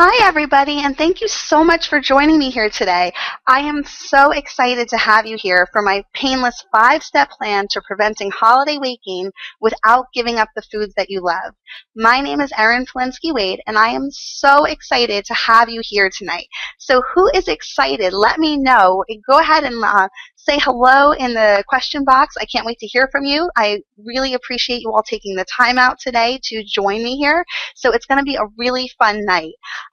Hi, everybody, and thank you so much for joining me here today. I am so excited to have you here for my Painless 5-step plan to preventing holiday weight gain without giving up the foods that you love. My name is Erin Polinsky-Wade, and I am so excited to have you here tonight. So who is excited? Let me know. Go ahead and say hello in the question box. I can't wait to hear from you. I really appreciate you all taking the time out today to join me here. So it's going to be a really fun night.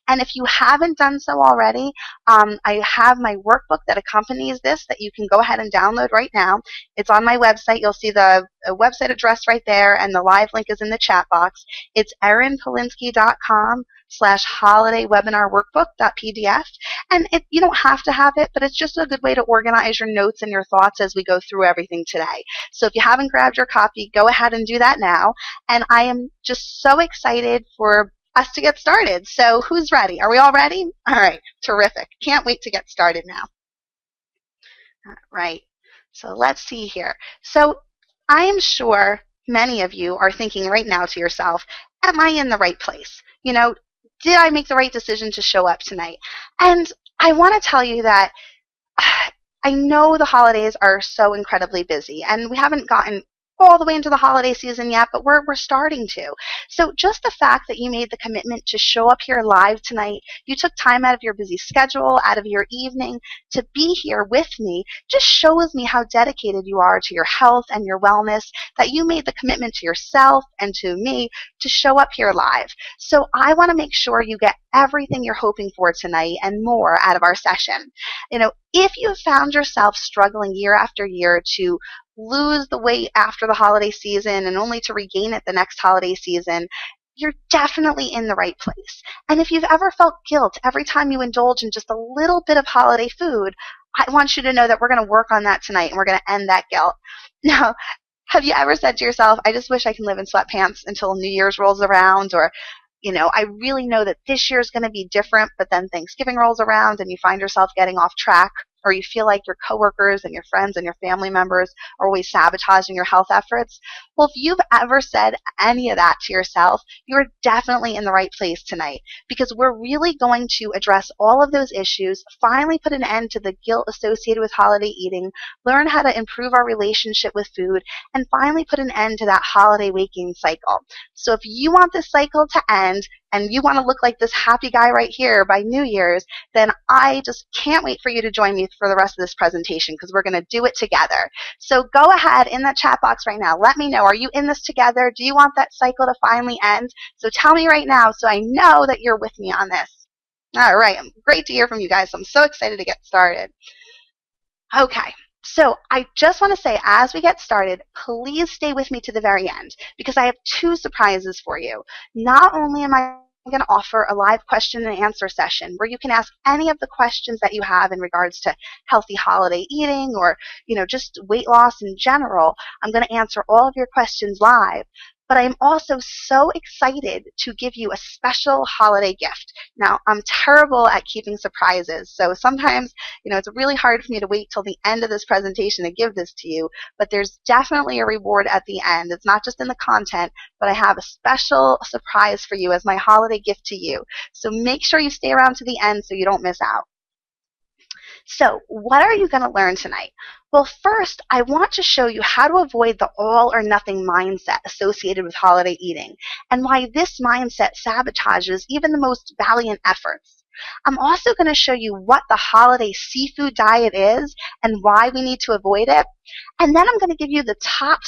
And if you haven't done so already, I have my workbook that accompanies this that you can go ahead and download right now. It's on my website. You'll see the website address right there, and the live link is in the chat box. It's erinpolinsky.com/holidayWebinarWorkbook.pdf. And you don't have to have it, but it's just a good way to organize your notes and your thoughts as we go through everything today. So if you haven't grabbed your copy, go ahead and do that now. And I am just so excited for us to get started. So who's ready? Are we all ready? All right, terrific. Can't wait to get started now. All right, so let's see here. So I am sure many of you are thinking right now to yourself, am I in the right place? You know, did I make the right decision to show up tonight? And I want to tell you that I know the holidays are so incredibly busy, and we haven't gotten all the way into the holiday season yet, but we're starting to. So just the fact that you made the commitment to show up here live tonight, you took time out of your busy schedule, out of your evening to be here with me, just shows me how dedicated you are to your health and your wellness, that you made the commitment to yourself and to me to show up here live. So I want to make sure you get everything you're hoping for tonight and more out of our session. You know, if you found yourself struggling year after year to lose the weight after the holiday season and only to regain it the next holiday season, you're definitely in the right place. And if you've ever felt guilt every time you indulge in just a little bit of holiday food, I want you to know that we're going to work on that tonight, and we're going to end that guilt. Now, have you ever said to yourself, I just wish I can live in sweatpants until New Year's rolls around, or I really know that this year is going to be different, but then Thanksgiving rolls around and you find yourself getting off track, or you feel like your coworkers and your friends and your family members are always sabotaging your health efforts? Well, if you've ever said any of that to yourself, you're definitely in the right place tonight, because we're really going to address all of those issues, finally put an end to the guilt associated with holiday eating, learn how to improve our relationship with food, and finally put an end to that holiday weight gain cycle. So if you want this cycle to end, and you want to look like this happy guy right here by New Year's, then I just can't wait for you to join me for the rest of this presentation, because we're going to do it together. So go ahead in that chat box right now. Let me know, are you in this together? Do you want that cycle to finally end? So tell me right now so I know that you're with me on this. All right, great to hear from you guys. I'm so excited to get started. Okay. So I just want to say, as we get started, please stay with me to the very end, because I have two surprises for you. Not only am I going to offer a live question and answer session where you can ask any of the questions that you have in regards to healthy holiday eating, or just weight loss in general. I'm going to answer all of your questions live. But I'm also so excited to give you a special holiday gift. Now, I'm terrible at keeping surprises, so sometimes, it's really hard for me to wait till the end of this presentation to give this to you, but there's definitely a reward at the end. It's not just in the content, but I have a special surprise for you as my holiday gift to you. So make sure you stay around to the end so you don't miss out. So what are you going to learn tonight? Well, first, I want to show you how to avoid the all or nothing mindset associated with holiday eating, and why this mindset sabotages even the most valiant efforts. I'm also going to show you what the holiday seafood diet is and why we need to avoid it. And then I'm going to give you the top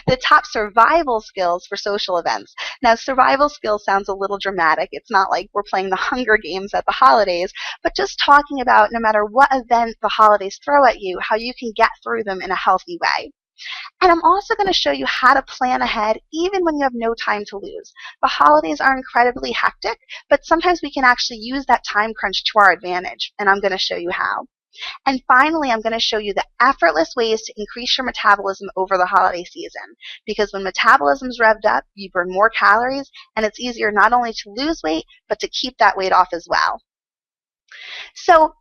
the top survival skills for social events. Now, survival skills sounds a little dramatic. It's not like we're playing the Hunger Games at the holidays, but just talking about no matter what event the holidays throw at you, how you can get through them in a healthy way. And I'm also going to show you how to plan ahead even when you have no time to lose. The holidays are incredibly hectic, but sometimes we can actually use that time crunch to our advantage, and I'm going to show you how. And finally, I'm going to show you the effortless ways to increase your metabolism over the holiday season, because when metabolism's revved up, you burn more calories, and it's easier not only to lose weight, but to keep that weight off as well. So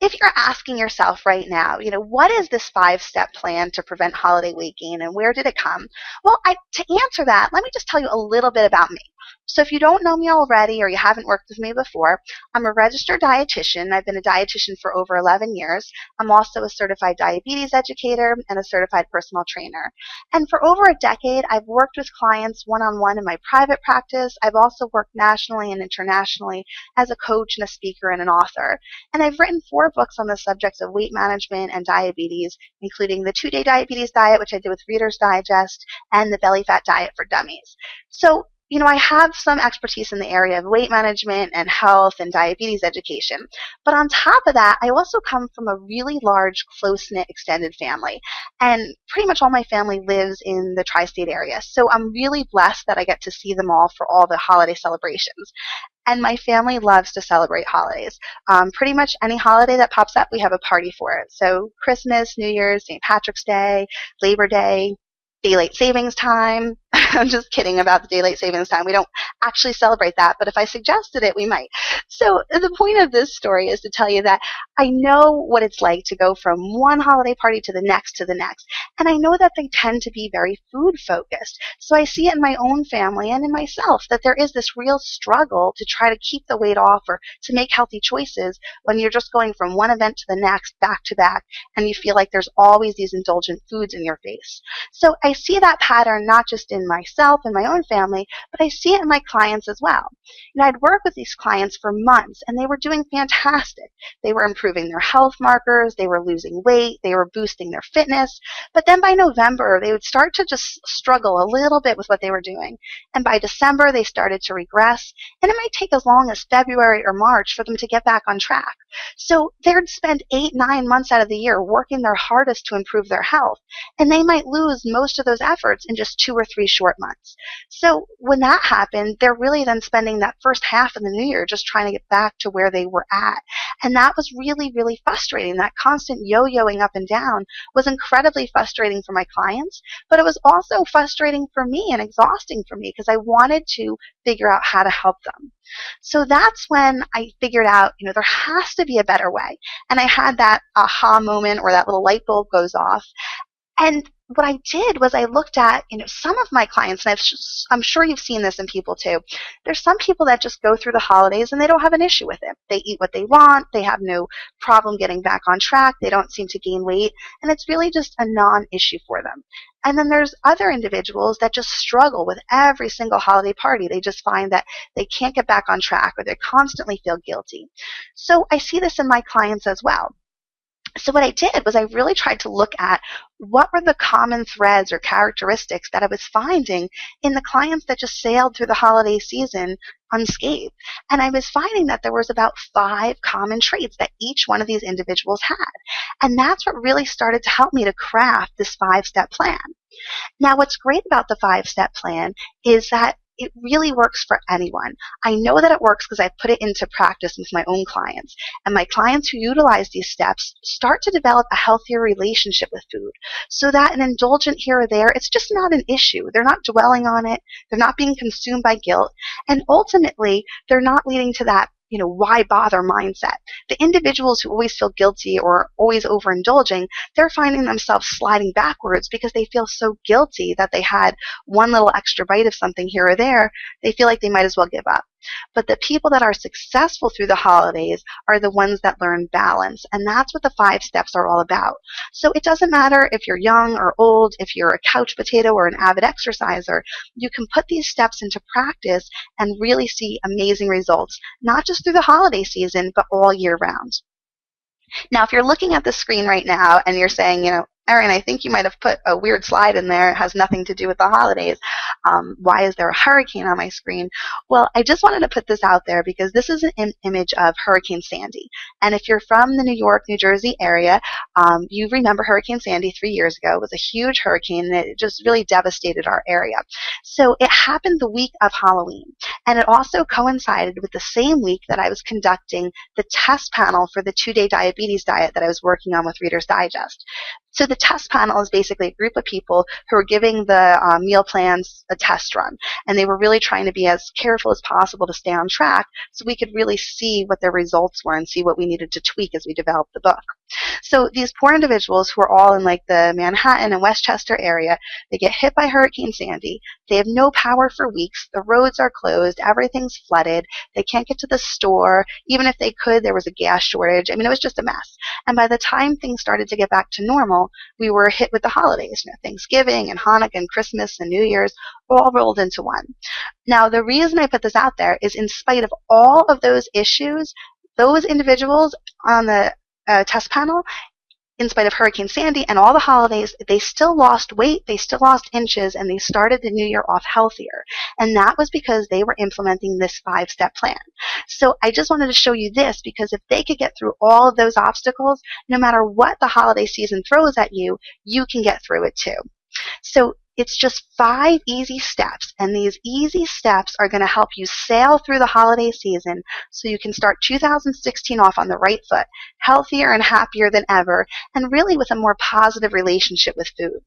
if you're asking yourself right now, what is this 5-step plan to prevent holiday weight gain and where did it come? Well, to answer that, let me just tell you a little bit about me. So if you don't know me already or you haven't worked with me before, I'm a registered dietitian. I've been a dietitian for over 11 years. I'm also a certified diabetes educator and a certified personal trainer. And for over a decade, I've worked with clients one-on-one in my private practice. I've also worked nationally and internationally as a coach and a speaker and an author. And I've written 4 books on the subjects of weight management and diabetes, including the 2-Day Diabetes Diet, which I did with Reader's Digest, and the Belly Fat Diet for Dummies. So, I have some expertise in the area of weight management and health and diabetes education. But on top of that, I also come from a really large, close-knit, extended family. And pretty much all my family lives in the tri-state area. So I'm really blessed that I get to see them all for all the holiday celebrations. And my family loves to celebrate holidays. Pretty much any holiday that pops up, we have a party for it. So Christmas, New Year's, St. Patrick's Day, Labor Day, daylight savings time. I'm just kidding about the daylight savings time. We don't actually celebrate that, but if I suggested it, we might. So the point of this story is to tell you that I know what it's like to go from one holiday party to the next to the next. And I know that they tend to be very food focused. So I see it in my own family and in myself that there is this real struggle to try to keep the weight off or to make healthy choices when you're just going from one event to the next, back to back, and you feel like there's always these indulgent foods in your face. So I see that pattern not just in myself and my own family, but I see it in my clients as well. I'd work with these clients for months, and they were doing fantastic. They were improving their health markers, they were losing weight, they were boosting their fitness, but then by November, they would start to just struggle a little bit with what they were doing. And by December, they started to regress, and it might take as long as February or March for them to get back on track. So they'd spend 8, 9 months out of the year working their hardest to improve their health, and they might lose most of those efforts in just 2 or 3 short months. So when that happened, they're really then spending that first half of the new year just trying to get back to where they were at. And that was really, really frustrating. That constant yo-yoing up and down was incredibly frustrating for my clients, but it was also frustrating for me and exhausting for me because I wanted to figure out how to help them. So that's when I figured out, there has to be a better way. And I had that aha moment where that little light bulb goes off. And what I did was I looked at, some of my clients, and I'm sure you've seen this in people too. There's some people that just go through the holidays and they don't have an issue with it. They eat what they want. They have no problem getting back on track. They don't seem to gain weight. And it's really just a non-issue for them. And then there's other individuals that just struggle with every single holiday party. They just find that they can't get back on track or they constantly feel guilty. So I see this in my clients as well. So what I did was I really tried to look at what were the common threads or characteristics that I was finding in the clients that just sailed through the holiday season unscathed. And I was finding that there was about 5 common traits that each one of these individuals had. And that's what really started to help me to craft this 5-step plan. Now, what's great about the 5-step plan is that it really works for anyone. I know that it works because I've put it into practice with my own clients. And my clients who utilize these steps start to develop a healthier relationship with food so that an indulgent here or there, it's just not an issue. They're not dwelling on it. They're not being consumed by guilt. And ultimately, they're not leading to that why bother mindset. The individuals who always feel guilty or always overindulging, they're finding themselves sliding backwards because they feel so guilty that they had one little extra bite of something here or there. They feel like they might as well give up. But the people that are successful through the holidays are the ones that learn balance. And that's what the 5 steps are all about. So it doesn't matter if you're young or old, if you're a couch potato or an avid exerciser, you can put these steps into practice and really see amazing results, not just through the holiday season, but all year round. Now, if you're looking at the screen right now and you're saying, Erin, I think you might have put a weird slide in there. It has nothing to do with the holidays. Why is there a hurricane on my screen? Well, I just wanted to put this out there because this is an image of Hurricane Sandy. And if you're from the New York, New Jersey area, you remember Hurricane Sandy 3 years ago. It was a huge hurricane that just really devastated our area. So it happened the week of Halloween. And it also coincided with the same week that I was conducting the test panel for the 2-Day Diabetes Diet that I was working on with Reader's Digest. So the test panel is basically a group of people who are giving the meal plans a test run. And they were really trying to be as careful as possible to stay on track so we could really see what their results were and see what we needed to tweak as we developed the book. So these poor individuals who are all in like the Manhattan and Westchester area, they get hit by Hurricane Sandy. They have no power for weeks. The roads are closed. Everything's flooded. They can't get to the store. Even if they could, there was a gas shortage. I mean, it was just a mess. And by the time things started to get back to normal, we were hit with the holidays. Thanksgiving and Hanukkah and Christmas and New Year's all rolled into one. Now, the reason I put this out there is in spite of all of those issues, those individuals on the test panel, in spite of Hurricane Sandy and all the holidays, they still lost weight, they still lost inches, and they started the new year off healthier. And that was because they were implementing this 5-step plan. So I just wanted to show you this because if they could get through all of those obstacles, no matter what the holiday season throws at you, you can get through it too. So it's just 5 easy steps, and these easy steps are going to help you sail through the holiday season so you can start 2016 off on the right foot, healthier and happier than ever, and really with a more positive relationship with food.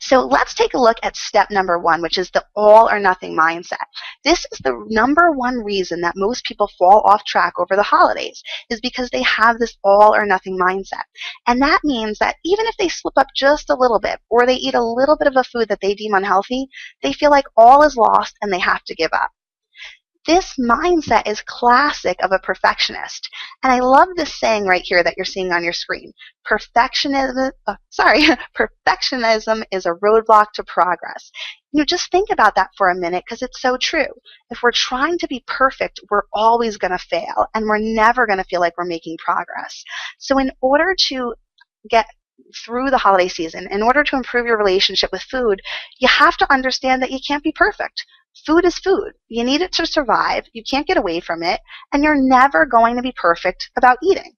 So let's take a look at step number 1, which is the all or nothing mindset. This is the number 1 reason that most people fall off track over the holidays, is because they have this all or nothing mindset. And that means that even if they slip up just a little bit, or they eat a little bit of a food that they deem unhealthy, they feel like all is lost and they have to give up. This mindset is classic of a perfectionist. And I love this saying right here that you're seeing on your screen. Perfectionism is a roadblock to progress. Just think about that for a minute because it's so true. If we're trying to be perfect, we're always going to fail and we're never going to feel like we're making progress. So in order to get through the holiday season, in order to improve your relationship with food, you have to understand that you can't be perfect. Food is food. You need it to survive. You can't get away from it. And you're never going to be perfect about eating.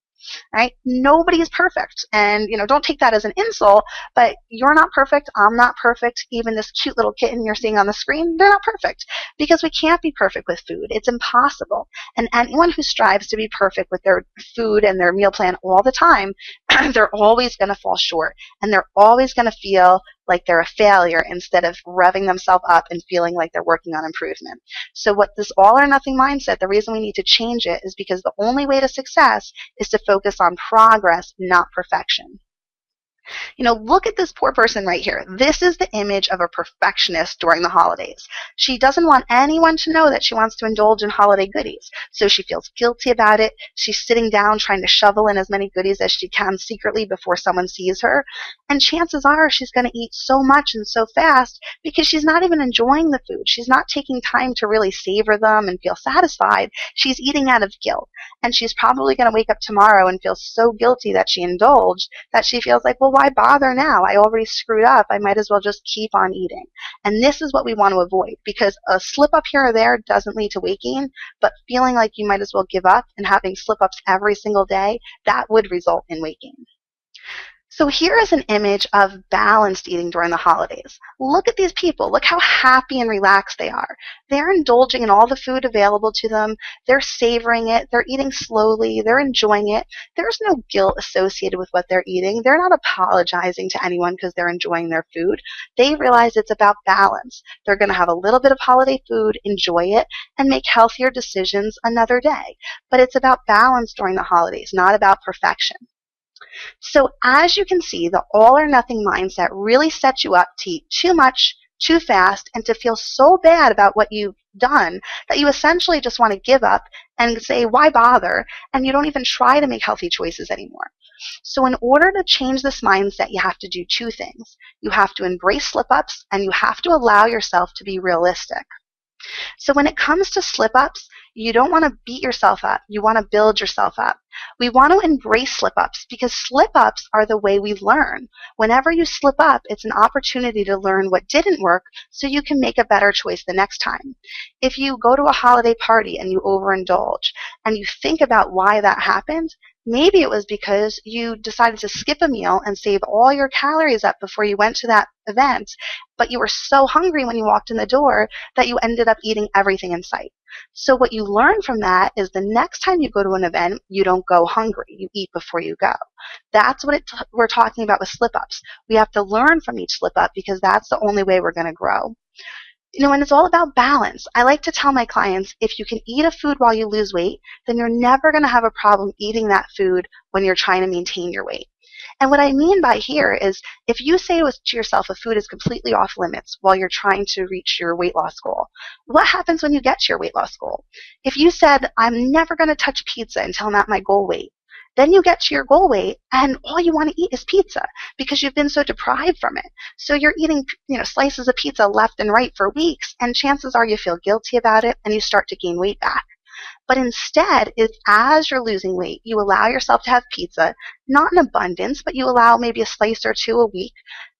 Right? Nobody is perfect. And, don't take that as an insult, but you're not perfect. I'm not perfect. Even this cute little kitten you're seeing on the screen, they're not perfect because we can't be perfect with food. It's impossible. And anyone who strives to be perfect with their food and their meal plan all the time, they're always going to fall short and they're always going to feel like they're a failure instead of revving themselves up and feeling like they're working on improvement. So what this all or nothing mindset, the reason we need to change it is because the only way to success is to focus on progress, not perfection. Look at this poor person right here. This is the image of a perfectionist during the holidays. She doesn't want anyone to know that she wants to indulge in holiday goodies, so she feels guilty about it. She's sitting down trying to shovel in as many goodies as she can secretly before someone sees her, and chances are she's going to eat so much and so fast because she's not even enjoying the food. She's not taking time to really savor them and feel satisfied. She's eating out of guilt, and she's probably going to wake up tomorrow and feel so guilty that she indulged that she feels like, well, why bother now? I already screwed up. I might as well just keep on eating. And this is what we want to avoid because a slip up here or there doesn't lead to weight gain, but feeling like you might as well give up and having slip ups every single day, that would result in weight gain. So here is an image of balanced eating during the holidays. Look at these people. Look how happy and relaxed they are. They're indulging in all the food available to them. They're savoring it. They're eating slowly. They're enjoying it. There's no guilt associated with what they're eating. They're not apologizing to anyone because they're enjoying their food. They realize it's about balance. They're going to have a little bit of holiday food, enjoy it, and make healthier decisions another day. But it's about balance during the holidays, not about perfection. So as you can see, the all or nothing mindset really sets you up to eat too much, too fast, and to feel so bad about what you've done that you essentially just want to give up and say, why bother? And you don't even try to make healthy choices anymore. So in order to change this mindset, you have to do 2 things. You have to embrace slip-ups, and you have to allow yourself to be realistic. So when it comes to slip-ups, you don't want to beat yourself up. You want to build yourself up. We want to embrace slip-ups because slip-ups are the way we learn. Whenever you slip up, it's an opportunity to learn what didn't work so you can make a better choice the next time. If you go to a holiday party and you overindulge and you think about why that happened, maybe it was because you decided to skip a meal and save all your calories up before you went to that event, but you were so hungry when you walked in the door that you ended up eating everything in sight. So what you learn from that is the next time you go to an event, you don't go hungry. You eat before you go. That's what we're talking about with slip-ups. We have to learn from each slip-up because that's the only way we're going to grow. And it's all about balance. I like to tell my clients, if you can eat a food while you lose weight, then you're never going to have a problem eating that food when you're trying to maintain your weight. And what I mean by here is if you say to yourself a food is completely off limits while you're trying to reach your weight loss goal, what happens when you get to your weight loss goal? If you said, I'm never going to touch pizza until I'm at my goal weight, then you get to your goal weight and all you want to eat is pizza because you've been so deprived from it. So you're eating, slices of pizza left and right for weeks, and chances are you feel guilty about it and you start to gain weight back. But instead, if as you're losing weight, you allow yourself to have pizza, not in abundance, but you allow maybe a slice or two a week,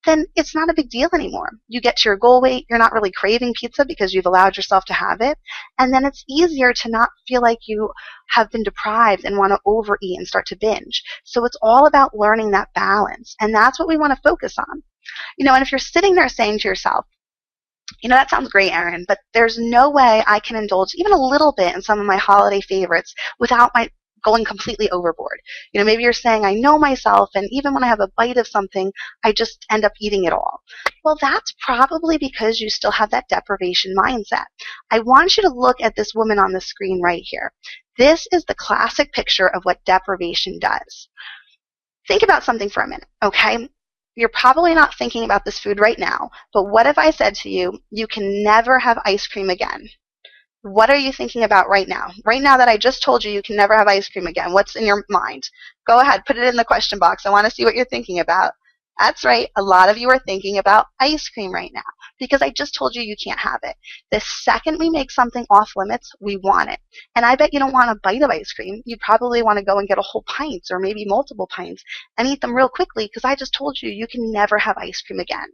then it's not a big deal anymore. You get to your goal weight, you're not really craving pizza because you've allowed yourself to have it, and then it's easier to not feel like you have been deprived and want to overeat and start to binge. So it's all about learning that balance, and that's what we want to focus on. And if you're sitting there saying to yourself, that sounds great, Erin, but there's no way I can indulge even a little bit in some of my holiday favorites without my going completely overboard. Maybe you're saying, I know myself, and even when I have a bite of something, I just end up eating it all. Well, that's probably because you still have that deprivation mindset. I want you to look at this woman on the screen right here. This is the classic picture of what deprivation does. Think about something for a minute, okay? You're probably not thinking about this food right now, but what if I said to you, you can never have ice cream again? What are you thinking about right now? Right now that I just told you you can never have ice cream again, what's in your mind? Go ahead, put it in the question box. I want to see what you're thinking about. That's right, a lot of you are thinking about ice cream right now because I just told you you can't have it. The second we make something off limits, we want it. And I bet you don't want a bite of ice cream. You probably want to go and get a whole pint or maybe multiple pints and eat them real quickly because I just told you you can never have ice cream again.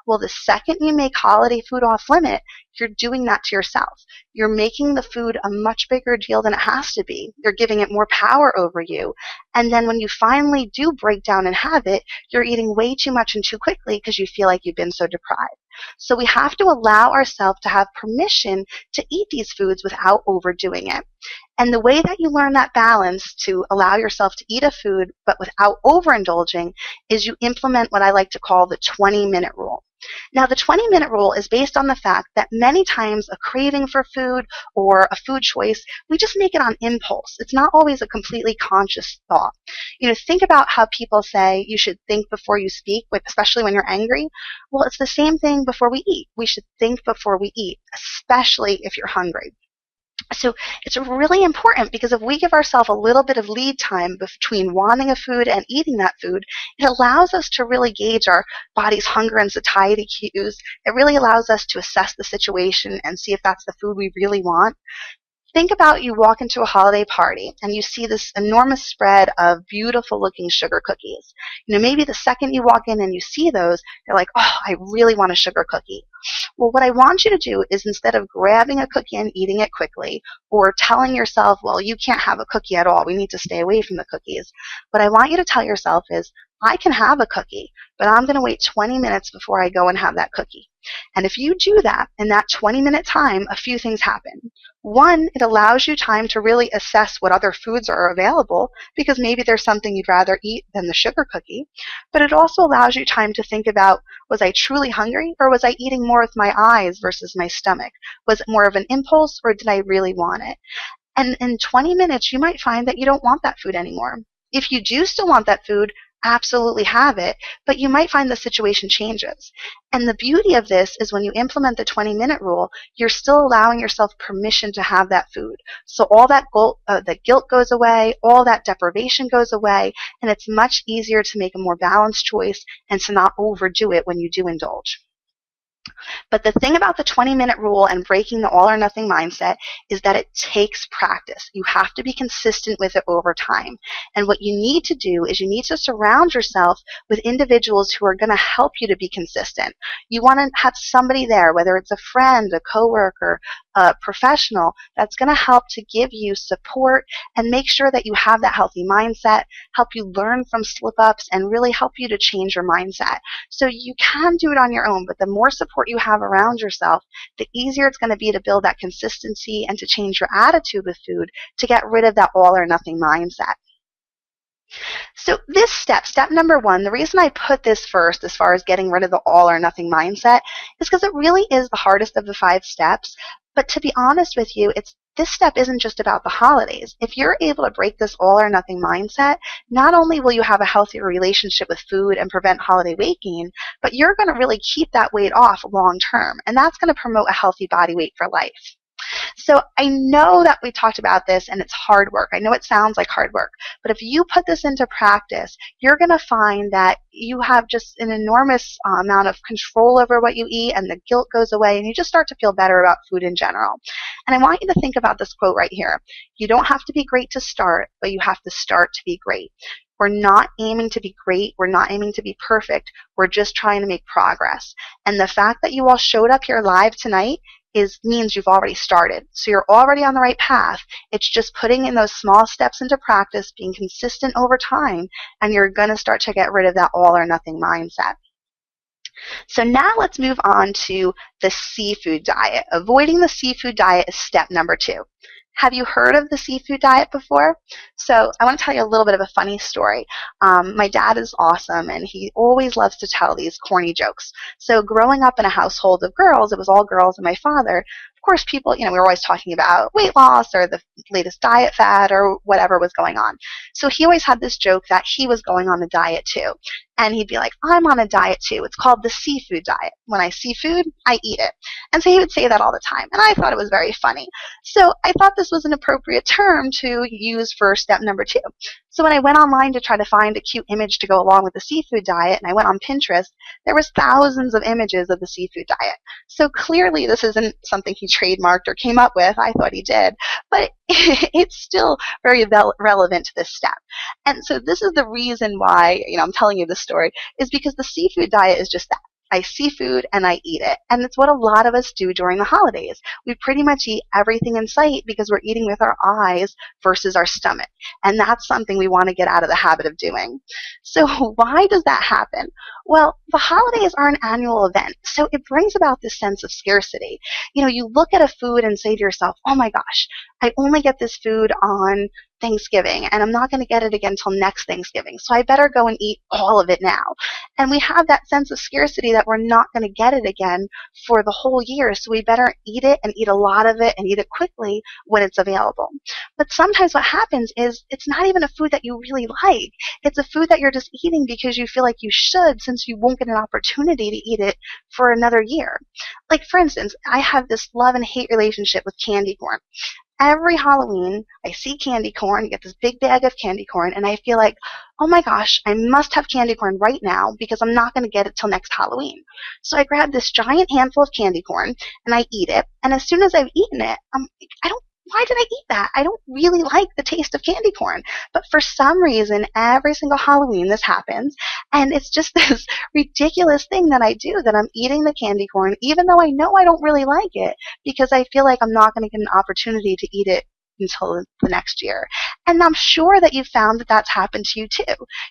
Well, the second you make holiday food off limit, you're doing that to yourself. You're making the food a much bigger deal than it has to be. You're giving it more power over you. And then when you finally do break down and have it, you're eating way too much and too quickly because you feel like you've been so deprived. So we have to allow ourselves to have permission to eat these foods without overdoing it. And the way that you learn that balance to allow yourself to eat a food but without overindulging is you implement what I like to call the 20-minute rule. Now, the 20-minute rule is based on the fact that many times a craving for food or a food choice, we just make it on impulse. It's not always a completely conscious thought. Think about how people say you should think before you speak, especially when you're angry. Well, it's the same thing before we eat. We should think before we eat, especially if you're hungry. So it's really important because if we give ourselves a little bit of lead time between wanting a food and eating that food, it allows us to really gauge our body's hunger and satiety cues. It really allows us to assess the situation and see if that's the food we really want. Think about you walk into a holiday party and you see this enormous spread of beautiful looking sugar cookies. Maybe the second you walk in and you see those, you're like, oh, I really want a sugar cookie. Well, what I want you to do is instead of grabbing a cookie and eating it quickly or telling yourself, well, you can't have a cookie at all, we need to stay away from the cookies, what I want you to tell yourself is, I can have a cookie, but I'm going to wait 20 minutes before I go and have that cookie. And if you do that in that 20-minute time, a few things happen. One, it allows you time to really assess what other foods are available because maybe there's something you'd rather eat than the sugar cookie. But it also allows you time to think about, was I truly hungry or was I eating more with my eyes versus my stomach? Was it more of an impulse or did I really want it? And in 20 minutes, you might find that you don't want that food anymore. If you do still want that food, absolutely have it, but you might find the situation changes. And the beauty of this is when you implement the 20-minute rule, you're still allowing yourself permission to have that food. So all that the guilt goes away, all that deprivation goes away, and it's much easier to make a more balanced choice and to not overdo it when you do indulge. But the thing about the 20-minute rule and breaking the all or nothing mindset is that it takes practice. You have to be consistent with it over time. And what you need to do is you need to surround yourself with individuals who are going to help you to be consistent. You want to have somebody there, whether it's a friend, a coworker, a professional, that's going to help to give you support and make sure that you have that healthy mindset, help you learn from slip-ups, and really help you to change your mindset. So you can do it on your own, but the more support support you have around yourself, the easier it's going to be to build that consistency and to change your attitude with food to get rid of that all or nothing mindset. So this step number one, the reason I put this first as far as getting rid of the all or nothing mindset is because it really is the hardest of the 5 steps. But to be honest with you, this step isn't just about the holidays. If you're able to break this all or nothing mindset, not only will you have a healthier relationship with food and prevent holiday weight gain, but you're going to really keep that weight off long term. And that's going to promote a healthy body weight for life. So I know that we talked about this and it's hard work. I know it sounds like hard work, but if you put this into practice, you're going to find that you have just an enormous amount of control over what you eat, and the guilt goes away, and you just start to feel better about food in general. And I want you to think about this quote right here. You don't have to be great to start, but you have to start to be great. We're not aiming to be great. We're not aiming to be perfect. We're just trying to make progress. And the fact that you all showed up here live tonight means you've already started. So you're already on the right path. It's just putting in those small steps into practice, being consistent over time, and you're going to start to get rid of that all or nothing mindset. So now let's move on to the seafood diet. Avoiding the seafood diet is step number 2. Have you heard of the seafood diet before? So I want to tell you a little bit of a funny story. My dad is awesome, and he always loves to tell these corny jokes. So growing up in a household of girls, it was all girls and my father. Of course, people, we were always talking about weight loss or the latest diet fad or whatever was going on. So he always had this joke that he was going on a diet too. And he'd be like, I'm on a diet too. It's called the seafood diet. When I see food, I eat it. And so he would say that all the time. And I thought it was very funny. So I thought this was an appropriate term to use for step number 2. So when I went online to try to find a cute image to go along with the seafood diet, and I went on Pinterest, there was thousands of images of the seafood diet. So clearly this isn't something he trademarked or came up with. I thought he did. But it's still very relevant to this step. And so this is the reason why, I'm telling you this story, is because the seafood diet is just that. I see food and I eat it. And it's what a lot of us do during the holidays. We pretty much eat everything in sight because we're eating with our eyes versus our stomach. And that's something we want to get out of the habit of doing. So why does that happen? Well, the holidays are an annual event, so it brings about this sense of scarcity. You look at a food and say to yourself, oh my gosh, I only get this food on Thanksgiving, and I'm not going to get it again until next Thanksgiving, so I better go and eat all of it now. And we have that sense of scarcity that we're not going to get it again for the whole year, so we better eat it and eat a lot of it and eat it quickly when it's available. But sometimes what happens is it's not even a food that you really like. It's a food that you're just eating because you feel like you should, since you won't get an opportunity to eat it for another year. Like, for instance, I have this love and hate relationship with candy corn. Every Halloween, I see candy corn, get this big bag of candy corn, and I feel like, oh my gosh, I must have candy corn right now because I'm not going to get it till next Halloween. So I grab this giant handful of candy corn, and I eat it, and as soon as I've eaten it, why did I eat that? I don't really like the taste of candy corn. But for some reason, every single Halloween this happens, and it's just this ridiculous thing that I do, that I'm eating the candy corn even though I know I don't really like it, because I feel like I'm not going to get an opportunity to eat it until the next year. And I'm sure that you've found that that's happened to you too.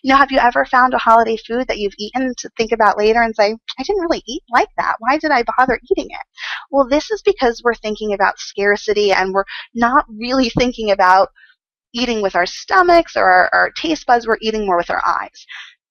Have you ever found a holiday food that you've eaten to think about later and say, I didn't really eat like that. Why did I bother eating it? Well, this is because we're thinking about scarcity, and we're not really thinking about eating with our stomachs or our taste buds. We're eating more with our eyes.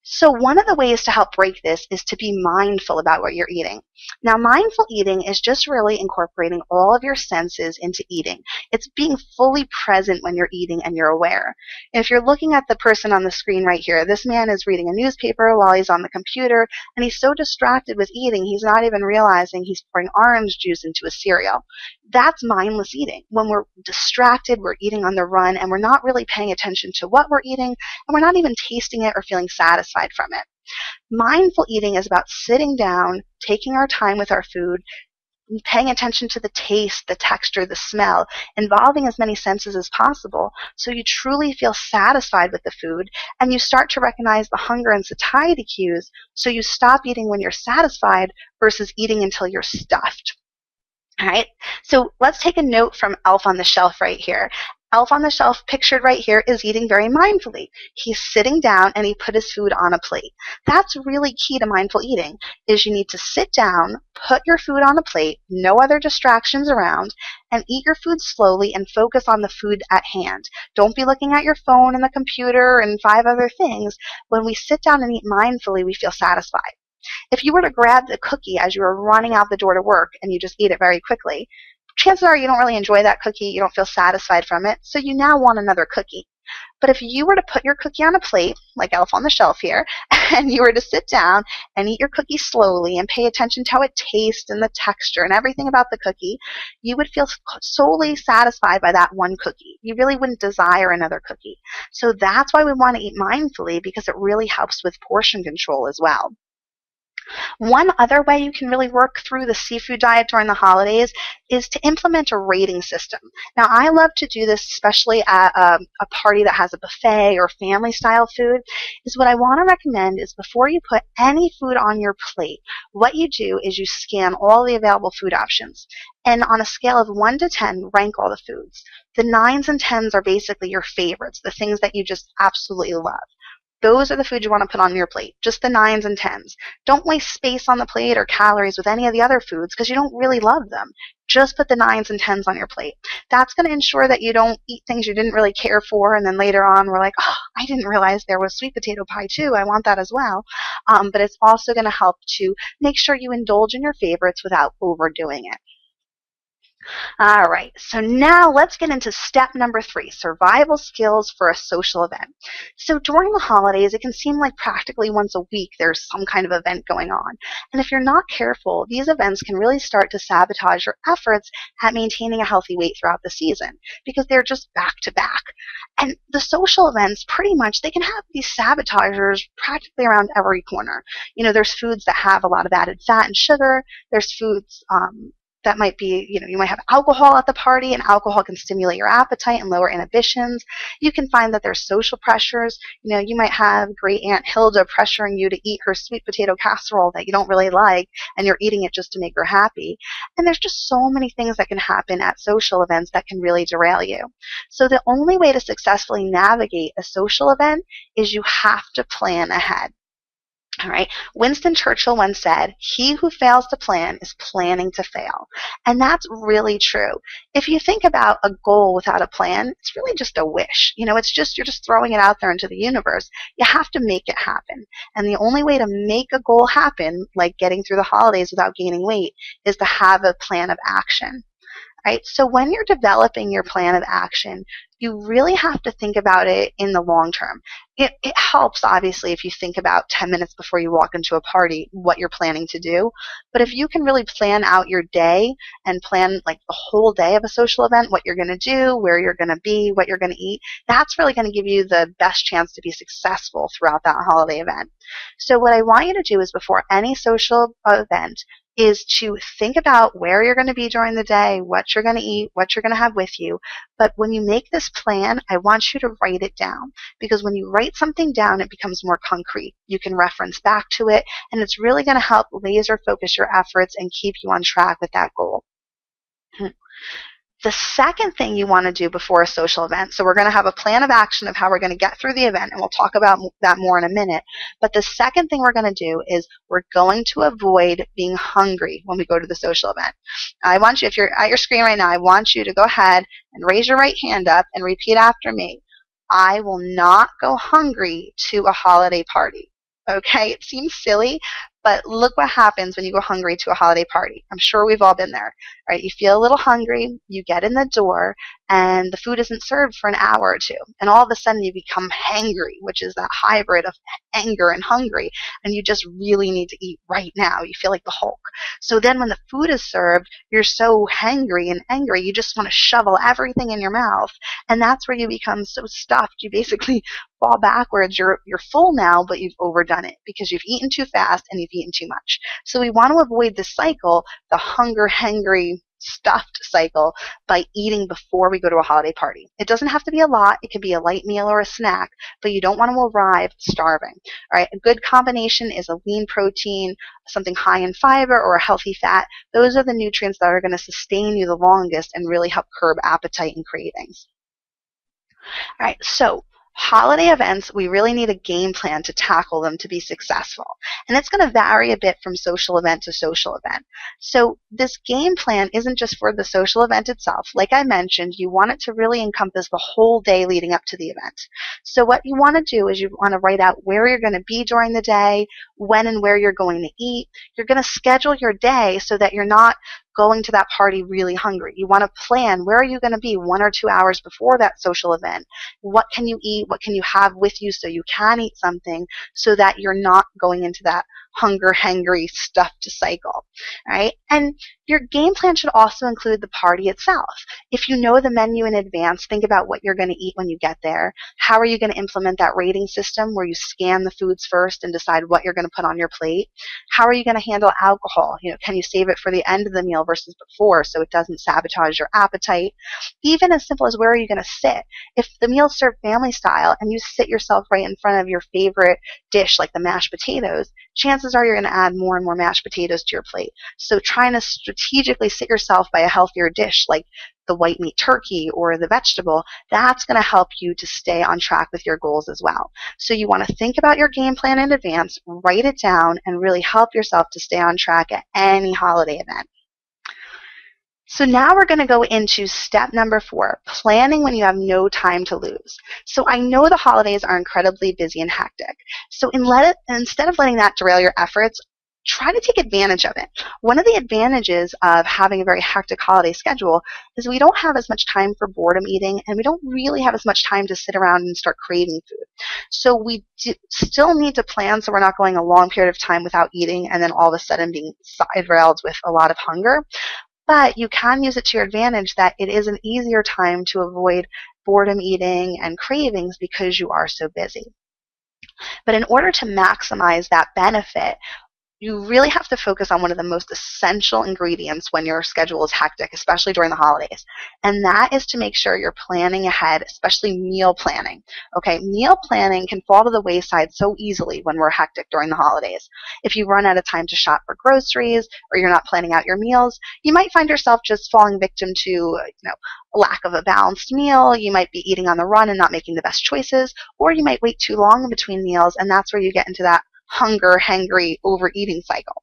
So one of the ways to help break this is to be mindful about what you're eating. Now, mindful eating is just really incorporating all of your senses into eating. It's being fully present when you're eating and you're aware. If you're looking at the person on the screen right here, this man is reading a newspaper while he's on the computer, and he's so distracted with eating, he's not even realizing he's pouring orange juice into a cereal. That's mindless eating. When we're distracted, we're eating on the run, and we're not really paying attention to what we're eating, and we're not even tasting it or feeling satisfied from it. Mindful eating is about sitting down, taking our time with our food, paying attention to the taste, the texture, the smell, involving as many senses as possible so you truly feel satisfied with the food, and you start to recognize the hunger and satiety cues so you stop eating when you're satisfied versus eating until you're stuffed. All right, so let's take a note from Elf on the Shelf right here. Elf on the Shelf, pictured right here, is eating very mindfully. He's sitting down and he put his food on a plate. That's really key to mindful eating, is you need to sit down, put your food on a plate, no other distractions around, and eat your food slowly and focus on the food at hand. Don't be looking at your phone and the computer and 5 other things. When we sit down and eat mindfully, we feel satisfied. If you were to grab the cookie as you were running out the door to work and you just eat it very quickly, chances are you don't really enjoy that cookie, you don't feel satisfied from it, so you now want another cookie. But if you were to put your cookie on a plate, like Elf on the Shelf here, and you were to sit down and eat your cookie slowly and pay attention to how it tastes and the texture and everything about the cookie, you would feel solely satisfied by that one cookie. You really wouldn't desire another cookie. So that's why we want to eat mindfully, because it really helps with portion control as well. One other way you can really work through the seafood diet during the holidays is to implement a rating system. Now, I love to do this, especially at a party that has a buffet or family-style food, is what I want to recommend is before you put any food on your plate, what you do is you scan all the available food options. And on a scale of 1 to 10, rank all the foods. The 9s and 10s are basically your favorites, the things that you just absolutely love. Those are the foods you want to put on your plate, just the 9s and 10s. Don't waste space on the plate or calories with any of the other foods because you don't really love them. Just put the 9s and 10s on your plate. That's going to ensure that you don't eat things you didn't really care for, and then later on we're like, oh, I didn't realize there was sweet potato pie too. I want that as well. But it's also going to help to make sure you indulge in your favorites without overdoing it. All right, so now let's get into step number 3, survival skills for a social event. So during the holidays, it can seem like practically once a week there's some kind of event going on. And if you're not careful, these events can really start to sabotage your efforts at maintaining a healthy weight throughout the season because they're just back to back. And the social events, pretty much, they can have these sabotagers practically around every corner. You know, there's foods that have a lot of added fat and sugar. There's foods that might be, you might have alcohol at the party, and alcohol can stimulate your appetite and lower inhibitions. You can find that there's social pressures. You might have great Aunt Hilda pressuring you to eat her sweet potato casserole that you don't really like, and you're eating it just to make her happy. And there's just so many things that can happen at social events that can really derail you. So the only way to successfully navigate a social event is you have to plan ahead. All right. Winston Churchill once said, "He who fails to plan is planning to fail." And that's really true. If you think about a goal without a plan, it's really just a wish. It's just, you're just throwing it out there into the universe. You have to make it happen. And the only way to make a goal happen, like getting through the holidays without gaining weight, is to have a plan of action. Right? So when you're developing your plan of action, you really have to think about it in the long term. It helps, obviously, if you think about 10 minutes before you walk into a party what you're planning to do. But if you can really plan out your day and plan like the whole day of a social event, what you're going to do, where you're going to be, what you're going to eat, that's really going to give you the best chance to be successful throughout that holiday event. So what I want you to do is before any social event is to think about where you're going to be during the day, what you're going to eat, what you're going to have with you. But when you make this plan, I want you to write it down, because when you write something down, it becomes more concrete. You can reference back to it, and it's really going to help laser focus your efforts and keep you on track with that goal. The second thing you want to do before a social event, so we're going to have a plan of action of how we're going to get through the event, and we'll talk about that more in a minute. But the second thing we're going to do is we're going to avoid being hungry when we go to the social event. I want you, if you're at your screen right now, I want you to go ahead and raise your right hand up and repeat after me. I will not go hungry to a holiday party. Okay, it seems silly, but look what happens when you go hungry to a holiday party. I'm sure we've all been there, right? You feel a little hungry, you get in the door, and the food isn't served for an hour or two. And all of a sudden you become hangry, which is that hybrid of anger and hungry, and you just really need to eat right now. You feel like the Hulk. So then when the food is served, you're so hangry and angry, you just want to shovel everything in your mouth. And that's where you become so stuffed, you basically fall backwards. You're full now, but you've overdone it because you've eaten too fast and you've eaten too much. So we want to avoid this cycle, the hunger, hangry, stuffed cycle, by eating before we go to a holiday party. It doesn't have to be a lot. It could be a light meal or a snack, but you don't want to arrive starving. All right, a good combination is a lean protein, something high in fiber, or a healthy fat. Those are the nutrients that are going to sustain you the longest and really help curb appetite and cravings. All right, so holiday events, we really need a game plan to tackle them to be successful. And it's going to vary a bit from social event to social event. So this game plan isn't just for the social event itself. Like I mentioned, you want it to really encompass the whole day leading up to the event. So what you want to do is you want to write out where you're going to be during the day, when and where you're going to eat. You're going to schedule your day so that you're not going to that party really hungry. You want to plan where are you going to be 1 or 2 hours before that social event. What can you eat? What can you have with you so you can eat something so that you're not going into that hunger, hangry, stuffed cycle, right? And your game plan should also include the party itself. If you know the menu in advance, think about what you're going to eat when you get there. How are you going to implement that rating system where you scan the foods first and decide what you're going to put on your plate? How are you going to handle alcohol? Can you save it for the end of the meal versus before so it doesn't sabotage your appetite? Even as simple as where are you going to sit? If the meal's served family style and you sit yourself right in front of your favorite dish like the mashed potatoes, chances are you're going to add more and more mashed potatoes to your plate. So trying to strategically sit yourself by a healthier dish like the white meat turkey or the vegetable, that's going to help you to stay on track with your goals as well. So you want to think about your game plan in advance, write it down, and really help yourself to stay on track at any holiday event. So now we're going to go into step number 4, planning when you have no time to lose. So I know the holidays are incredibly busy and hectic. So instead of letting that derail your efforts, try to take advantage of it. One of the advantages of having a very hectic holiday schedule is we don't have as much time for boredom eating, and we don't really have as much time to sit around and start craving food. So we still need to plan so we're not going a long period of time without eating and then all of a sudden being side-railed with a lot of hunger. But you can use it to your advantage that it is an easier time to avoid boredom eating and cravings because you are so busy. But in order to maximize that benefit, you really have to focus on one of the most essential ingredients when your schedule is hectic, especially during the holidays. And that is to make sure you're planning ahead, especially meal planning. Okay, meal planning can fall to the wayside so easily when we're hectic during the holidays. If you run out of time to shop for groceries or you're not planning out your meals, you might find yourself just falling victim to, lack of a balanced meal. You might be eating on the run and not making the best choices, or you might wait too long in between meals, and that's where you get into that hunger, hangry, overeating cycle.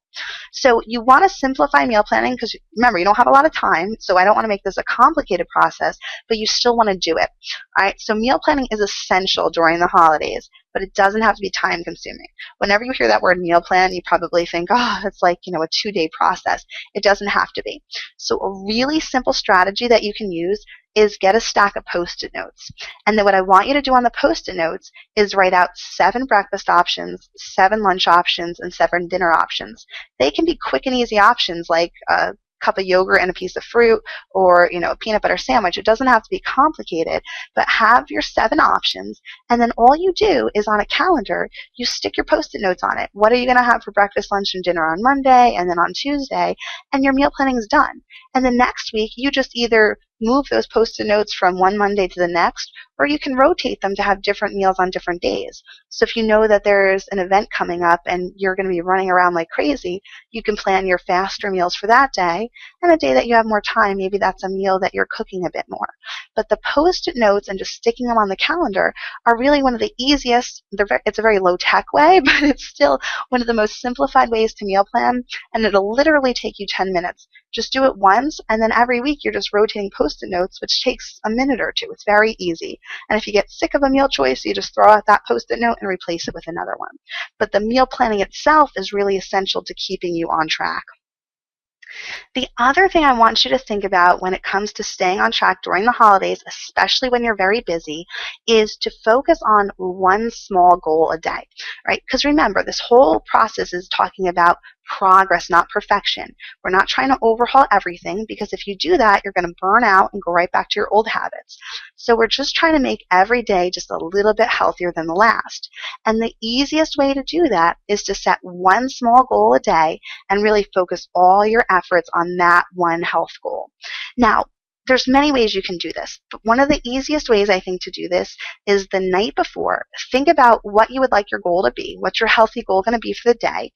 So you want to simplify meal planning because remember, you don't have a lot of time, so I don't want to make this a complicated process, but you still want to do it. All right, so meal planning is essential during the holidays, but it doesn't have to be time consuming. Whenever you hear that word meal plan, you probably think, oh, it's like, a 2-day process. It doesn't have to be. So a really simple strategy that you can use is get a stack of Post-it notes. And then what I want you to do on the Post-it notes is write out 7 breakfast options, 7 lunch options, and 7 dinner options. They can be quick and easy options like a cup of yogurt and a piece of fruit, or a peanut butter sandwich. It doesn't have to be complicated, but have your 7 options, and then all you do is on a calendar, you stick your Post-it notes on it. What are you going to have for breakfast, lunch, and dinner on Monday, and then on Tuesday, and your meal planning is done. And the next week, you just either move those Post-it notes from one Monday to the next, or you can rotate them to have different meals on different days. So if you know that there's an event coming up and you're going to be running around like crazy, you can plan your faster meals for that day, and the day that you have more time, maybe that's a meal that you're cooking a bit more. But the Post-it notes and just sticking them on the calendar are really one of the easiest, it's a very low-tech way, but it's still one of the most simplified ways to meal plan, and it'll literally take you 10 minutes. Just do it once, and then every week you're just rotating Post-it notes, which takes a minute or two. It's very easy. And if you get sick of a meal choice, you just throw out that Post-it note and replace it with another one. But the meal planning itself is really essential to keeping you on track. The other thing I want you to think about when it comes to staying on track during the holidays, especially when you're very busy, is to focus on one small goal a day, right? Because remember, this whole process is talking about progress, not perfection. We're not trying to overhaul everything, because if you do that, you're going to burn out and go right back to your old habits. So we're just trying to make every day just a little bit healthier than the last. And the easiest way to do that is to set one small goal a day and really focus all your efforts on that one health goal. Now, there's many ways you can do this, but one of the easiest ways I think to do this is the night before. Think about what you would like your goal to be. What's your healthy goal going to be for the day?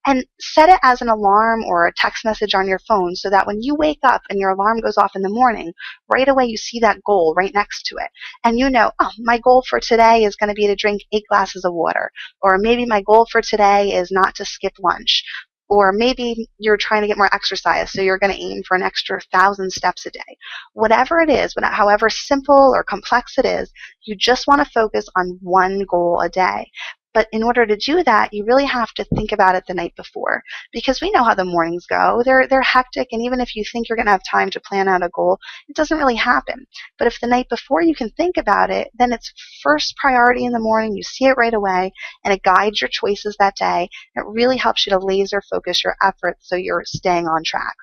And set it as an alarm or a text message on your phone so that when you wake up and your alarm goes off in the morning, right away you see that goal right next to it. And you know, oh, my goal for today is going to be to drink 8 glasses of water. Or maybe my goal for today is not to skip lunch. Or maybe you're trying to get more exercise, so you're going to aim for an extra 1,000 steps a day. Whatever it is, however simple or complex it is, you just want to focus on one goal a day. But in order to do that, you really have to think about it the night before, because we know how the mornings go. They're hectic, and even if you think you're going to have time to plan out a goal, it doesn't really happen. But if the night before you can think about it, then it's first priority in the morning, you see it right away, and it guides your choices that day. It really helps you to laser focus your efforts so you're staying on track.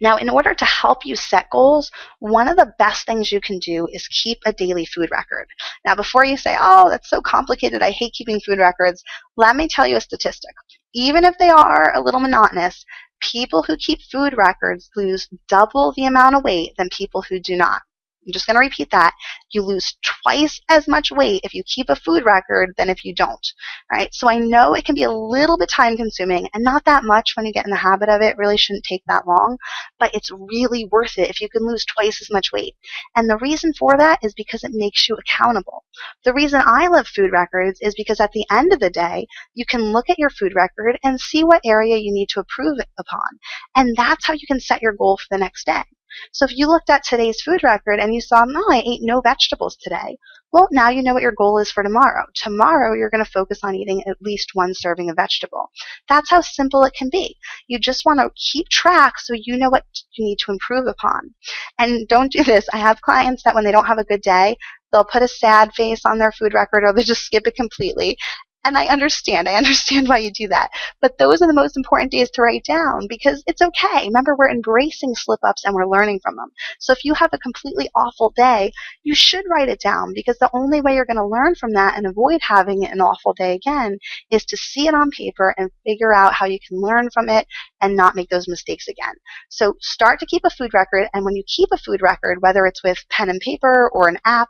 Now, in order to help you set goals, one of the best things you can do is keep a daily food record. Now, before you say, oh, that's so complicated, I hate keeping food records, let me tell you a statistic. Even if they are a little monotonous, people who keep food records lose double the amount of weight than people who do not. I'm just going to repeat that. You lose twice as much weight if you keep a food record than if you don't. All right? So I know it can be a little bit time consuming and not that much when you get in the habit of it. It really shouldn't take that long, but it's really worth it if you can lose twice as much weight. And the reason for that is because it makes you accountable. The reason I love food records is because at the end of the day, you can look at your food record and see what area you need to improve upon. And that's how you can set your goal for the next day. So if you looked at today's food record and you saw, no, I ate no vegetables today, well, now you know what your goal is for tomorrow. Tomorrow, you're going to focus on eating at least one serving of vegetable. That's how simple it can be. You just want to keep track so you know what you need to improve upon. And don't do this. I have clients that when they don't have a good day, they'll put a sad face on their food record or they just skip it completely. And I understand why you do that. But those are the most important days to write down because it's okay. Remember, we're embracing slip-ups and we're learning from them. So if you have a completely awful day, you should write it down because the only way you're going to learn from that and avoid having an awful day again is to see it on paper and figure out how you can learn from it and not make those mistakes again. So start to keep a food record, and when you keep a food record, whether it's with pen and paper or an app,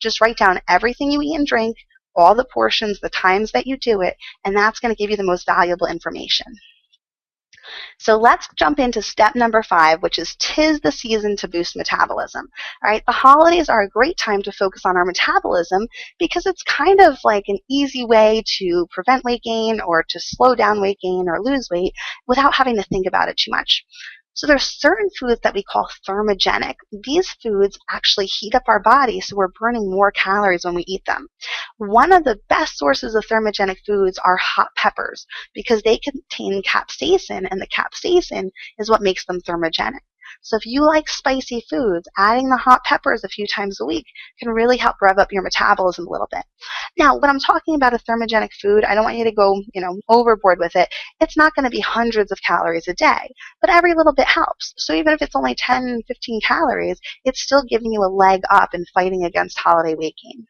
just write down everything you eat and drink, all the portions, the times that you do it, and that's going to give you the most valuable information. So let's jump into step number 5, which is 'tis the season to boost metabolism. All right, the holidays are a great time to focus on our metabolism because it's kind of like an easy way to prevent weight gain or to slow down weight gain or lose weight without having to think about it too much. So there's certain foods that we call thermogenic. These foods actually heat up our body, so we're burning more calories when we eat them. One of the best sources of thermogenic foods are hot peppers because they contain capsaicin, and the capsaicin is what makes them thermogenic. So if you like spicy foods, adding the hot peppers a few times a week can really help rev up your metabolism a little bit. Now, when I'm talking about a thermogenic food, I don't want you to go, overboard with it. It's not going to be hundreds of calories a day, but every little bit helps. So even if it's only 10, 15 calories, it's still giving you a leg up in fighting against holiday weight gain.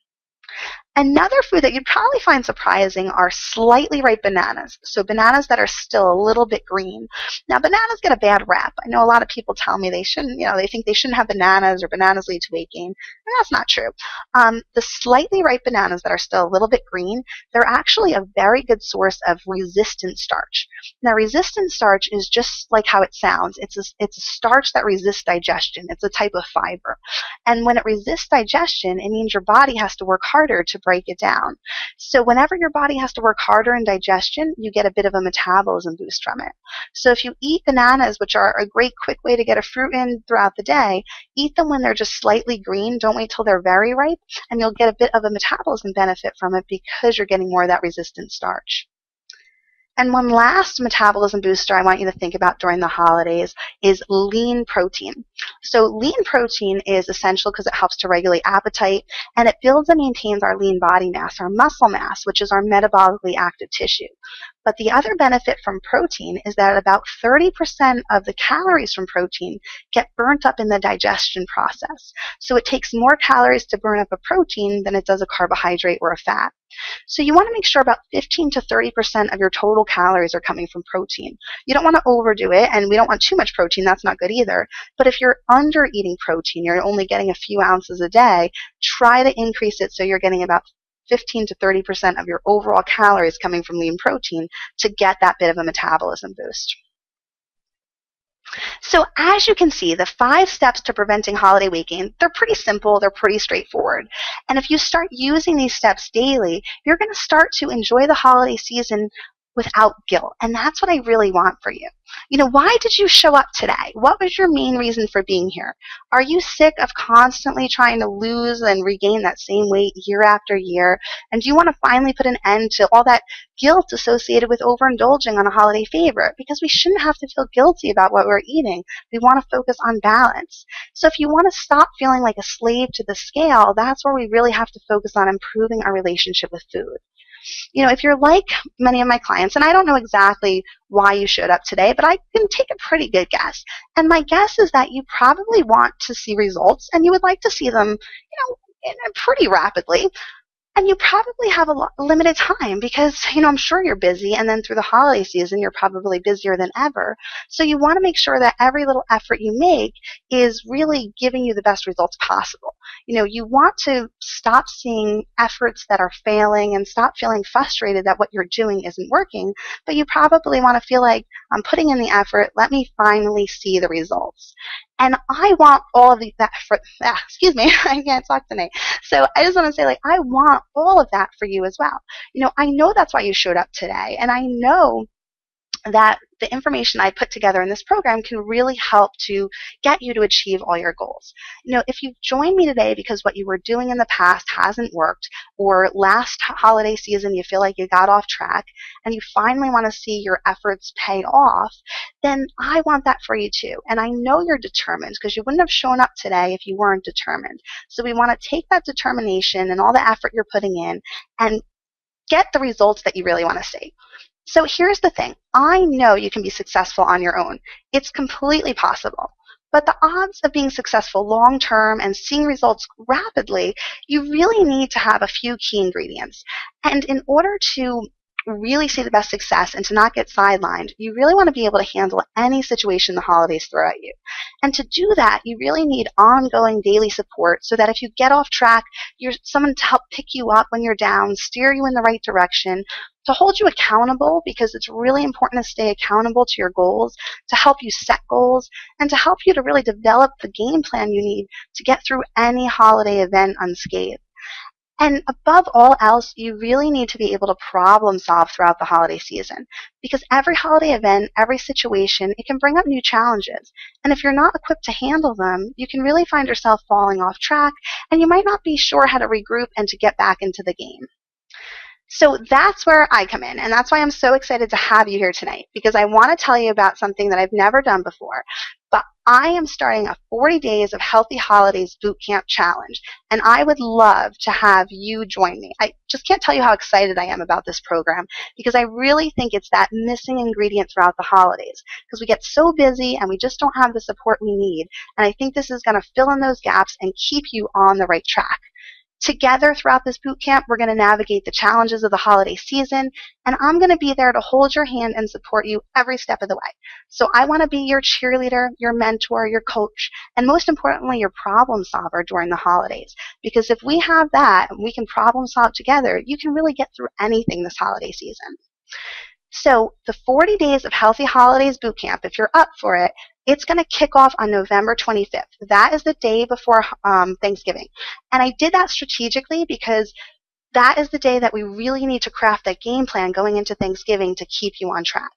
Another food that you'd probably find surprising are slightly ripe bananas. So bananas that are still a little bit green. Now, bananas get a bad rap. I know a lot of people tell me they shouldn't, they think they shouldn't have bananas or bananas lead to weight gain. And that's not true. The slightly ripe bananas that are still a little bit green, they're actually a very good source of resistant starch. Now, resistant starch is just like how it sounds. It's a starch that resists digestion. It's a type of fiber. And when it resists digestion, it means your body has to work harder to break it down. So whenever your body has to work harder in digestion, you get a bit of a metabolism boost from it. So if you eat bananas, which are a great quick way to get a fruit in throughout the day, eat them when they're just slightly green. Don't wait till they're very ripe, and you'll get a bit of a metabolism benefit from it because you're getting more of that resistant starch. And one last metabolism booster I want you to think about during the holidays is lean protein. So lean protein is essential because it helps to regulate appetite, and it builds and maintains our lean body mass, our muscle mass, which is our metabolically active tissue. But the other benefit from protein is that about 30% of the calories from protein get burnt up in the digestion process. So it takes more calories to burn up a protein than it does a carbohydrate or a fat. So you want to make sure about 15 to 30% of your total calories are coming from protein. You don't want to overdo it, and we don't want too much protein. That's not good either. But if you're you're under eating protein, you're only getting a few ounces a day, try to increase it so you're getting about 15 to 30% of your overall calories coming from lean protein to get that bit of a metabolism boost. So as you can see, the 5 steps to preventing holiday weight gain, they're pretty simple, they're pretty straightforward. And if you start using these steps daily, you're going to start to enjoy the holiday season without guilt. And that's what I really want for you. Why did you show up today? What was your main reason for being here? Are you sick of constantly trying to lose and regain that same weight year after year? And do you want to finally put an end to all that guilt associated with overindulging on a holiday favorite? Because we shouldn't have to feel guilty about what we're eating. We want to focus on balance. So if you want to stop feeling like a slave to the scale, that's where we really have to focus on improving our relationship with food. If you're like many of my clients, and I don't know exactly why you showed up today, but I can take a pretty good guess. And my guess is that you probably want to see results and you would like to see them, pretty rapidly. And you probably have a limited time because, I'm sure you're busy, and then through the holiday season, you're probably busier than ever. So you want to make sure that every little effort you make is really giving you the best results possible. You want to stop seeing efforts that are failing and stop feeling frustrated that what you're doing isn't working, but you probably want to feel like, I'm putting in the effort, let me finally see the results. And I want all of excuse me, I can't talk tonight. So I just want to say, I want all of that for you as well. I know that's why you showed up today. And I know that the information I put together in this program can really help to get you to achieve all your goals. If you've joined me today because what you were doing in the past hasn't worked, or last holiday season you feel like you got off track, and you finally want to see your efforts pay off, then I want that for you too. And I know you're determined because you wouldn't have shown up today if you weren't determined. So we want to take that determination and all the effort you're putting in and get the results that you really want to see. So here's the thing. I know you can be successful on your own. It's completely possible. But the odds of being successful long term and seeing results rapidly, you really need to have a few key ingredients. And in order to really see the best success and to not get sidelined, you really want to be able to handle any situation the holidays throw at you. And to do that, you really need ongoing daily support so that if you get off track, you're someone to help pick you up when you're down, steer you in the right direction, to hold you accountable, because it's really important to stay accountable to your goals, to help you set goals, and to help you to really develop the game plan you need to get through any holiday event unscathed. And above all else, you really need to be able to problem solve throughout the holiday season, because every holiday event, every situation, it can bring up new challenges. And if you're not equipped to handle them, you can really find yourself falling off track, and you might not be sure how to regroup and to get back into the game. So that's where I come in, and that's why I'm so excited to have you here tonight, because I want to tell you about something that I've never done before. But I am starting a 40 Days of Healthy Holidays Bootcamp Challenge, and I would love to have you join me. I just can't tell you how excited I am about this program, because I really think it's that missing ingredient throughout the holidays, because we get so busy and we just don't have the support we need, and I think this is going to fill in those gaps and keep you on the right track. Together throughout this boot camp, we're going to navigate the challenges of the holiday season, and I'm going to be there to hold your hand and support you every step of the way. So I want to be your cheerleader, your mentor, your coach, and most importantly, your problem solver during the holidays. Because if we have that, and we can problem solve together, you can really get through anything this holiday season. So the 40 Days of Healthy Holidays Bootcamp, if you're up for it, it's going to kick off on November 25th. That is the day before Thanksgiving. And I did that strategically because that is the day that we really need to craft that game plan going into Thanksgiving to keep you on track.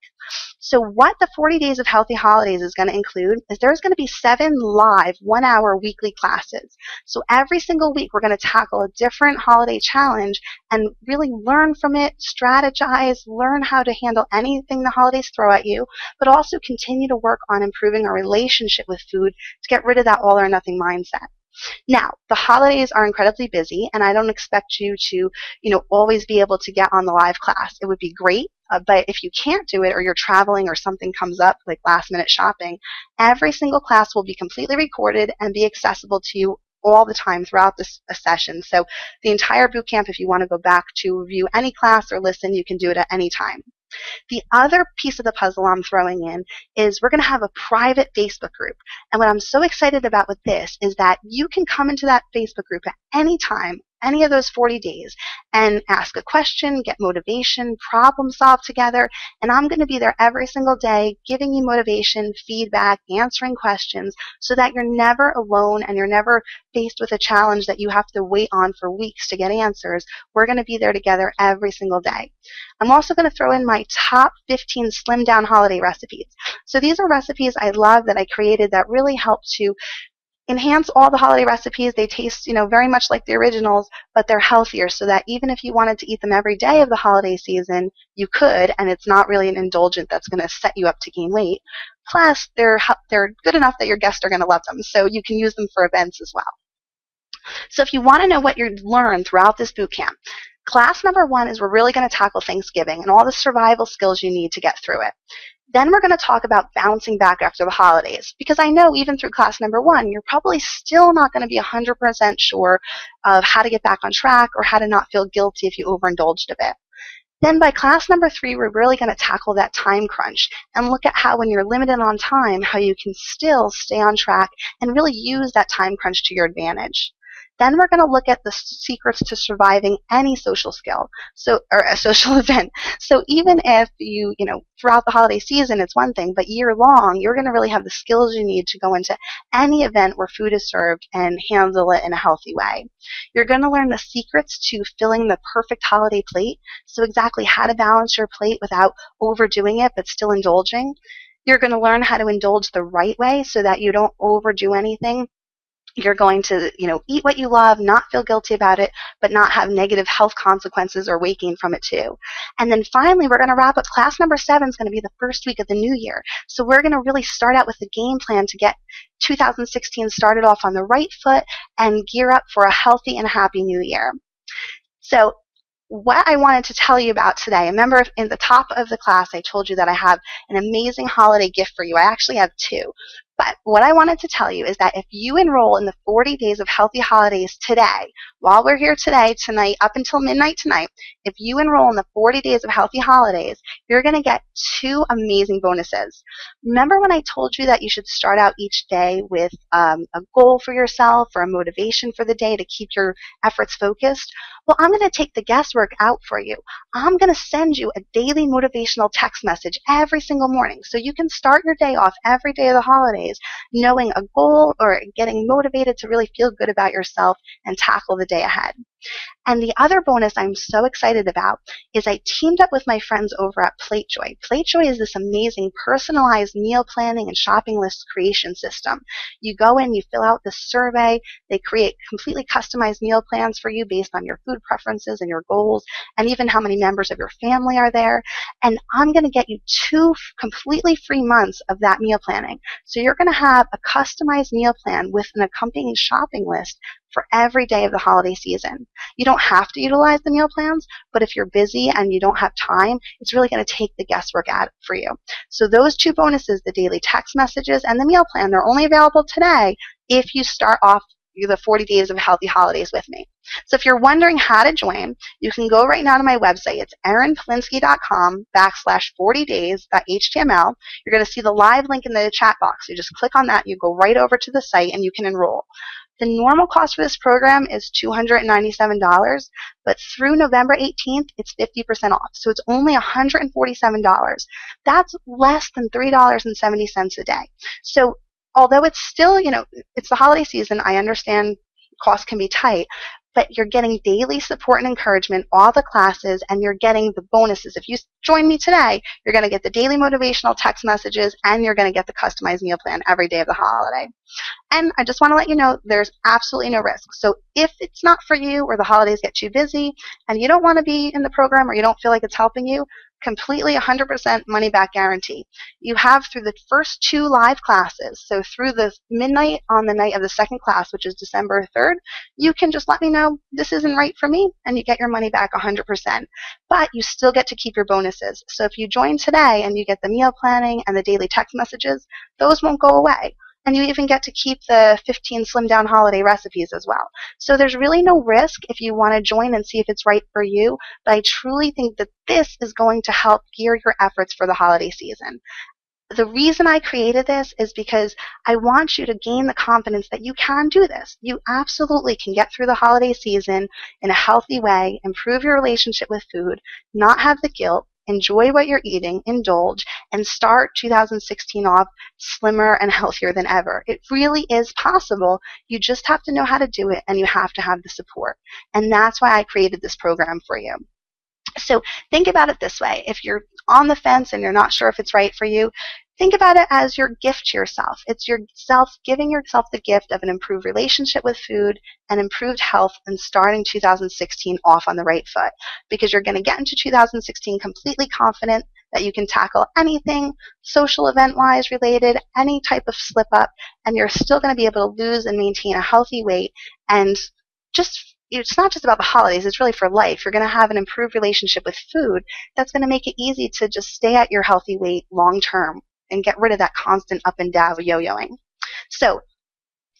So what the 40 Days of Healthy Holidays is going to include is there's going to be 7 live 1-hour weekly classes. So every single week we're going to tackle a different holiday challenge and really learn from it, strategize, learn how to handle anything the holidays throw at you, but also continue to work on improving our relationship with food to get rid of that all or nothing mindset. Now, the holidays are incredibly busy, and I don't expect you to, always be able to get on the live class. It would be great, but if you can't do it, or you're traveling, or something comes up like last-minute shopping, every single class will be completely recorded and be accessible to you all the time throughout this session. So the entire boot camp, if you want to go back to review any class or listen, you can do it at any time. The other piece of the puzzle I'm throwing in is we're going to have a private Facebook group. And what I'm so excited about with this is that you can come into that Facebook group at any time, any of those 40 days, and ask a question, get motivation, problem solve together. And I'm going to be there every single day giving you motivation, feedback, answering questions so that you're never alone and you're never faced with a challenge that you have to wait on for weeks to get answers. We're going to be there together every single day. I'm also going to throw in my top 15 slim down holiday recipes. So these are recipes I love that I created that really help to enhance all the holiday recipes. They taste, very much like the originals, but they're healthier so that even if you wanted to eat them every day of the holiday season, you could, and it's not really an indulgent that's going to set you up to gain weight. Plus, they're good enough that your guests are going to love them, so you can use them for events as well. So if you want to know what you learned throughout this boot camp, class number 1 is we're really going to tackle Thanksgiving and all the survival skills you need to get through it. Then we're going to talk about bouncing back after the holidays, because I know even through class number 1, you're probably still not going to be 100% sure of how to get back on track or how to not feel guilty if you overindulged a bit. Then by class number 3, we're really going to tackle that time crunch and look at how when you're limited on time, how you can still stay on track and really use that time crunch to your advantage. Then we're going to look at the secrets to surviving any social skill, or a social event. So even if you throughout the holiday season, it's one thing, but year long, you're going to really have the skills you need to go into any event where food is served and handle it in a healthy way. You're going to learn the secrets to filling the perfect holiday plate. So exactly how to balance your plate without overdoing it, but still indulging. You're going to learn how to indulge the right way so that you don't overdo anything. You're going to, eat what you love, not feel guilty about it, but not have negative health consequences or weight gain from it too. And then finally, we're going to wrap up. Class number 7 is going to be the first week of the new year. So we're going to really start out with a game plan to get 2016 started off on the right foot and gear up for a healthy and happy new year. So what I wanted to tell you about today, remember in the top of the class I told you that I have an amazing holiday gift for you. I actually have 2. But what I wanted to tell you is that if you enroll in the 40 Days of Healthy Holidays today, while we're here today, tonight, up until midnight tonight, if you enroll in the 40 Days of Healthy Holidays, you're going to get 2 amazing bonuses. Remember when I told you that you should start out each day with a goal for yourself or a motivation for the day to keep your efforts focused? Well, I'm going to take the guesswork out for you. I'm going to send you a daily motivational text message every single morning so you can start your day off every day of the holidays knowing a goal or getting motivated to really feel good about yourself and tackle the day ahead. And the other bonus I'm so excited about is I teamed up with my friends over at PlateJoy. PlateJoy is this amazing personalized meal planning and shopping list creation system. You go in, you fill out this survey, they create completely customized meal plans for you based on your food preferences and your goals, and even how many members of your family are there. And I'm going to get you 2 completely free months of that meal planning. So you're going to have a customized meal plan with an accompanying shopping list for every day of the holiday season. You don't have to utilize the meal plans, but if you're busy and you don't have time, it's really going to take the guesswork out for you. So those 2 bonuses, the daily text messages and the meal plan, they're only available today if you start off the 40 Days of Healthy Holidays with me. So if you're wondering how to join, you can go right now to my website. It's erinpolinsky.com/40days.html. You're going to see the live link in the chat box. You just click on that, you go right over to the site, and you can enroll. The normal cost for this program is $297, but through November 18th, it's 50% off. So it's only $147. That's less than $3.70 a day. So although it's still, it's the holiday season, I understand costs can be tight, but you're getting daily support and encouragement, all the classes, and you're getting the bonuses. If you join me today, you're going to get the daily motivational text messages, and you're going to get the customized meal plan every day of the holiday. And I just want to let you know there's absolutely no risk. So if it's not for you or the holidays get too busy and you don't want to be in the program or you don't feel like it's helping you, completely 100% money back guarantee. You have through the first 2 live classes, so through the midnight on the night of the second class, which is December 3rd, you can just let me know this isn't right for me and you get your money back 100%. But you still get to keep your bonuses. So if you join today and you get the meal planning and the daily text messages, those won't go away. and you even get to keep the 15 slim down holiday recipes as well. So there's really no risk if you want to join and see if it's right for you, but I truly think that this is going to help gear your efforts for the holiday season. The reason I created this is because I want you to gain the confidence that you can do this. You absolutely can get through the holiday season in a healthy way, improve your relationship with food, not have the guilt, enjoy what you're eating, indulge, and start 2016 off slimmer and healthier than ever. It really is possible. You just have to know how to do it, and you have to have the support. And that's why I created this program for you. So think about it this way. If you're on the fence and you're not sure if it's right for you, think about it as your gift to yourself. It's yourself giving yourself the gift of an improved relationship with food and improved health and starting 2016 off on the right foot, because you're going to get into 2016 completely confident that you can tackle anything social event-wise related, any type of slip up, and you're still going to be able to lose and maintain a healthy weight. And just it's not just about the holidays, it's really for life. You're going to have an improved relationship with food that's going to make it easy to just stay at your healthy weight long term and get rid of that constant up and down yo-yoing. So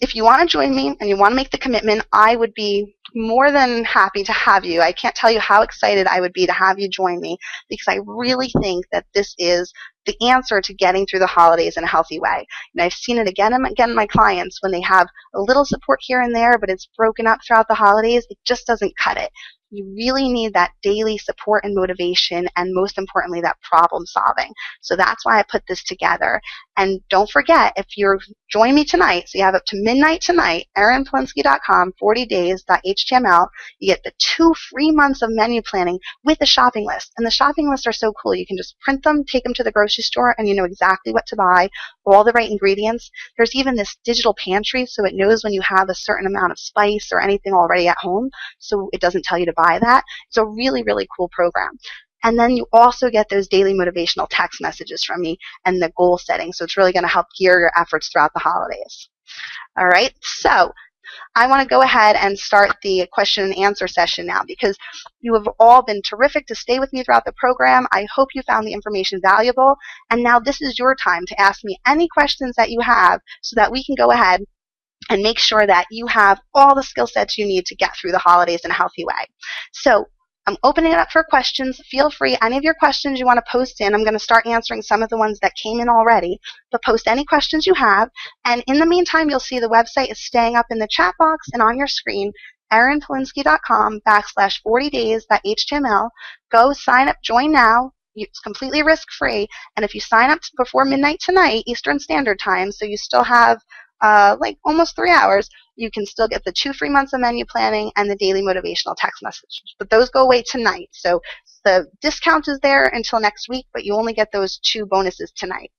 if you want to join me and you want to make the commitment, I would be more than happy to have you. I can't tell you how excited I would be to have you join me, because I really think that this is the answer to getting through the holidays in a healthy way. And I've seen it again and again in my clients when they have a little support here and there, but it's broken up throughout the holidays. It just doesn't cut it. You really need that daily support and motivation, and most importantly, that problem solving. So that's why I put this together. And don't forget, if you're joining me tonight, so you have up to midnight tonight, erinpolinsky.com, 40days.html, you get the 2 free months of menu planning with the shopping list. And the shopping lists are so cool. You can just print them, take them to the grocery store, and you know exactly what to buy, all the right ingredients. There's even this digital pantry, so it knows when you have a certain amount of spice or anything already at home, so it doesn't tell you to buy that. It's a really, really cool program. And then you also get those daily motivational text messages from me and the goal setting. So it's really going to help gear your efforts throughout the holidays. All right. So I want to go ahead and start the question and answer session now, because you have all been terrific to stay with me throughout the program. I hope you found the information valuable. And now this is your time to ask me any questions that you have so that we can go ahead and make sure that you have all the skill sets you need to get through the holidays in a healthy way. So I'm opening it up for questions. Feel free, any of your questions you want to post in. I'm going to start answering some of the ones that came in already, but post any questions you have. And in the meantime, you'll see the website is staying up in the chat box and on your screen, erinpolinsky.com/40days.html. Go sign up, join now. It's completely risk-free. And if you sign up before midnight tonight, Eastern Standard Time, so you still have like almost 3 hours, you can still get the 2 free months of menu planning and the daily motivational text messages. But those go away tonight. So the discount is there until next week, but you only get those 2 bonuses tonight.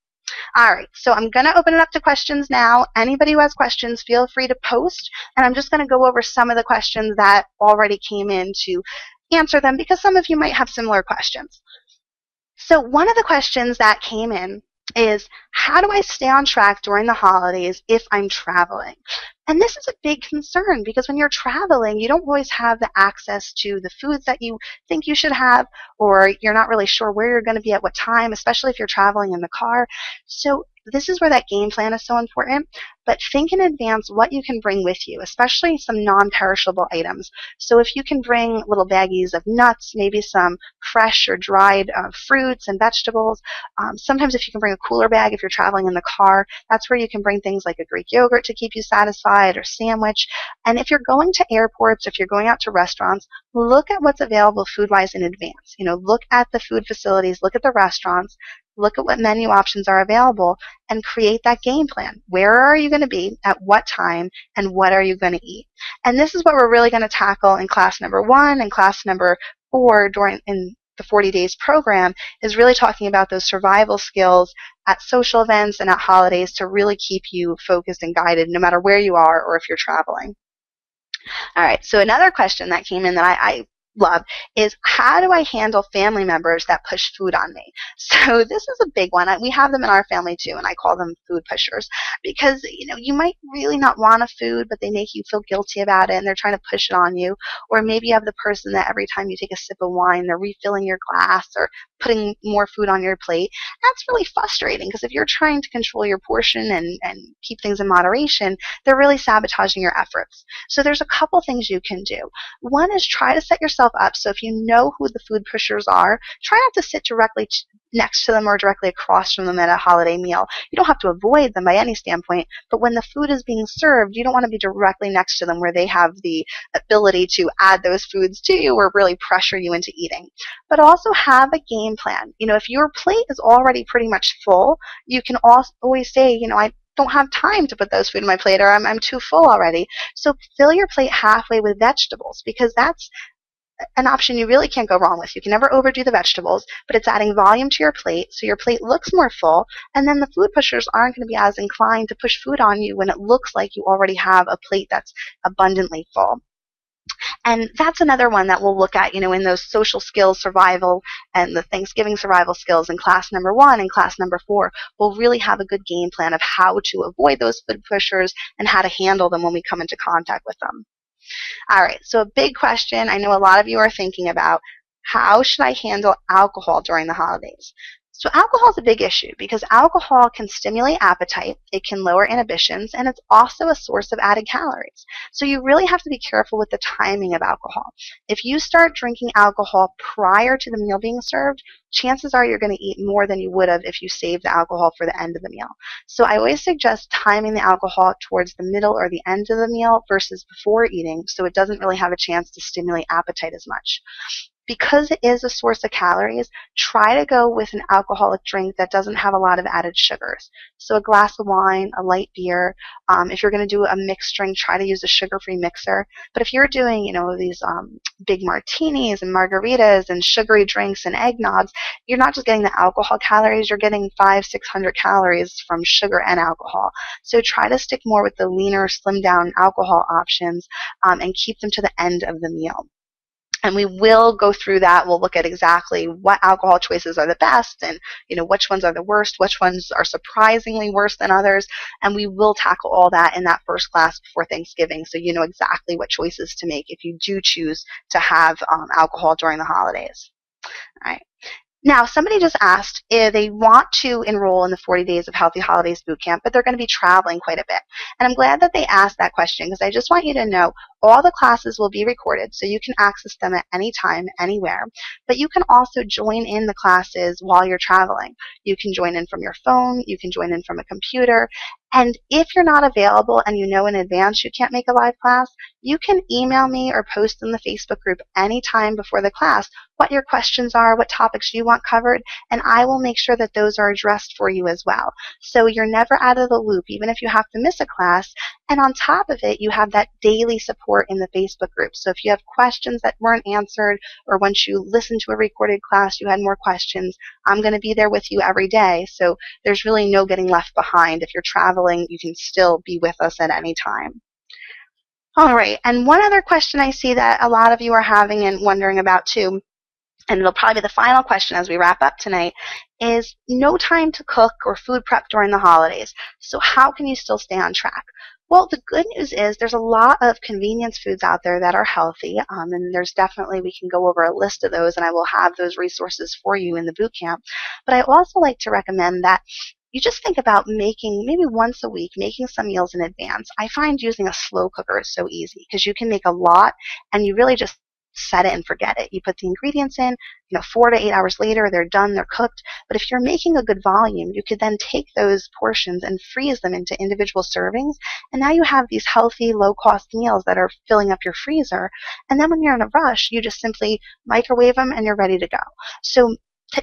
All right, so I'm going to open it up to questions now. Anybody who has questions, feel free to post. And I'm just going to go over some of the questions that already came in to answer them, because some of you might have similar questions. So one of the questions that came in is, how do I stay on track during the holidays if I'm traveling? And this is a big concern, because when you're traveling, you don't always have the access to the foods that you think you should have, or you're not really sure where you're going to be at what time, especially if you're traveling in the car. So this is where that game plan is so important. But think in advance what you can bring with you, especially some non-perishable items. So if you can bring little baggies of nuts, maybe some fresh or dried fruits and vegetables. Sometimes if you can bring a cooler bag if you're traveling in the car, that's where you can bring things like a Greek yogurt to keep you satisfied, or sandwich. And if you're going to airports, if you're going out to restaurants, look at what's available food-wise in advance. You know, look at the food facilities, look at the restaurants, look at what menu options are available, and create that game plan. Where are you going to be, at what time, and what are you going to eat? And this is what we're really going to tackle in class number 1 and class number 4 in the 40 days program, is really talking about those survival skills at social events and at holidays to really keep you focused and guided no matter where you are or if you're traveling. All right, so another question that came in that I love is, how do I handle family members that push food on me? So this is a big one. We have them in our family too, and I call them food pushers, because you might really not want a food, but they make you feel guilty about it, and they're trying to push it on you. Or maybe you have the person that every time you take a sip of wine, they're refilling your glass or putting more food on your plate. That's really frustrating, because if you're trying to control your portion and keep things in moderation, they're really sabotaging your efforts. So there's a couple things you can do. One is, try to set yourself up so if you know who the food pushers are, try not to sit directly next to them or directly across from them at a holiday meal. You don't have to avoid them by any standpoint, but when the food is being served, you don't want to be directly next to them where they have the ability to add those foods to you or really pressure you into eating. But also have a game plan. If your plate is already pretty much full, you can always say, I don't have time to put those food in my plate, or I'm too full already. So fill your plate halfway with vegetables, because that's an option you really can't go wrong with. You can never overdo the vegetables, but it's adding volume to your plate, so your plate looks more full, and then the food pushers aren't going to be as inclined to push food on you when it looks like you already have a plate that's abundantly full. And that's another one that we'll look at, in those social skills survival and the Thanksgiving survival skills in class number 1 and class number 4. We'll really have a good game plan of how to avoid those food pushers and how to handle them when we come into contact with them. All right, so a big question I know a lot of you are thinking about: how should I handle alcohol during the holidays? So alcohol is a big issue because alcohol can stimulate appetite, it can lower inhibitions, and it's also a source of added calories. So you really have to be careful with the timing of alcohol. If you start drinking alcohol prior to the meal being served, chances are you're going to eat more than you would have if you saved the alcohol for the end of the meal. So I always suggest timing the alcohol towards the middle or the end of the meal versus before eating, so it doesn't really have a chance to stimulate appetite as much. Because it is a source of calories, try to go with an alcoholic drink that doesn't have a lot of added sugars. So a glass of wine, a light beer. If you're going to do a mixed drink, try to use a sugar-free mixer. But if you're doing, these big martinis and margaritas and sugary drinks and eggnogs, you're not just getting the alcohol calories, you're getting 500-600 calories from sugar and alcohol. So try to stick more with the leaner, slimmed-down alcohol options and keep them to the end of the meal. And we will go through that. We'll look at exactly what alcohol choices are the best and, which ones are the worst, which ones are surprisingly worse than others. And we will tackle all that in that first class before Thanksgiving, so you know exactly what choices to make if you do choose to have alcohol during the holidays. All right. Now, somebody just asked if they want to enroll in the 40 Days of Healthy Holidays Bootcamp, but they're going to be traveling quite a bit. And I'm glad that they asked that question, because I just want you to know all the classes will be recorded, so you can access them at any time, anywhere. But you can also join in the classes while you're traveling. You can join in from your phone, you can join in from a computer, and if you're not available and you know in advance you can't make a live class, you can email me or post in the Facebook group anytime before the class what your questions are, what topics you want covered, and I will make sure that those are addressed for you as well. So you're never out of the loop, even if you have to miss a class. And on top of it, you have that daily support in the Facebook group. So if you have questions that weren't answered, or once you listened to a recorded class you had more questions, I'm going to be there with you every day. So there's really no getting left behind. If you're traveling, you can still be with us at any time. All right, and one other question I see that a lot of you are having and wondering about too, and it'll probably be the final question as we wrap up tonight, is no time to cook or food prep during the holidays. So how can you still stay on track? Well, the good news is there's a lot of convenience foods out there that are healthy, and there's definitely, we can go over a list of those, and I will have those resources for you in the boot camp. But I also like to recommend that you just think about making, maybe once a week, making some meals in advance. I find using a slow cooker is so easy because you can make a lot and you really just set it and forget it. You put the ingredients in, 4 to 8 hours later, they're done, they're cooked. But if you're making a good volume, you could then take those portions and freeze them into individual servings. And now you have these healthy, low-cost meals that are filling up your freezer. And then when you're in a rush, you just simply microwave them and you're ready to go. So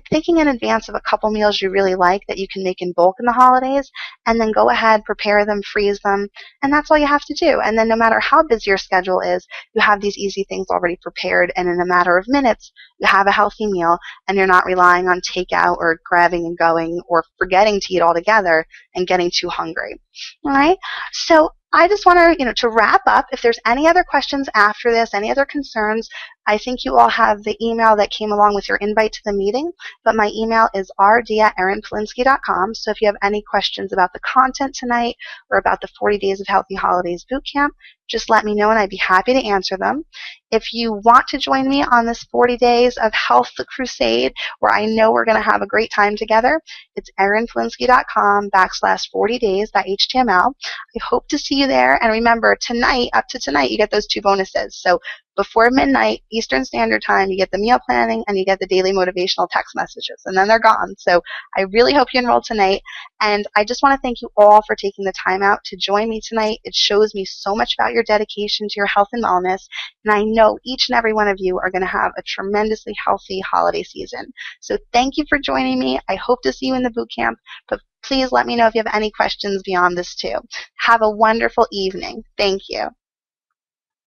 thinking in advance of a couple meals you really like that you can make in bulk in the holidays, and then go ahead, prepare them, freeze them, and that's all you have to do. And then no matter how busy your schedule is, you have these easy things already prepared, and in a matter of minutes, you have a healthy meal, and you're not relying on takeout or grabbing and going or forgetting to eat altogether and getting too hungry. All right? So I just want to wrap up. If there's any other questions after this, any other concerns, I think you all have the email that came along with your invite to the meeting, but my email is rd@erinpolinsky.com. So if you have any questions about the content tonight or about the 40 Days of Healthy Holidays Bootcamp, just let me know and I'd be happy to answer them. If you want to join me on this 40 Days of Health Crusade, where I know we're going to have a great time together, it's erinpolinsky.com/40days.html. I hope to see you there. And remember, tonight, up to tonight, you get those 2 bonuses. So before midnight Eastern Standard Time, you get the meal planning and you get the daily motivational text messages, and then they're gone. So I really hope you enroll tonight. And I just want to thank you all for taking the time out to join me tonight. It shows me so much about your dedication to your health and wellness. And I know each and every one of you are going to have a tremendously healthy holiday season. So thank you for joining me. I hope to see you in the boot camp, but please let me know if you have any questions beyond this too. Have a wonderful evening. Thank you.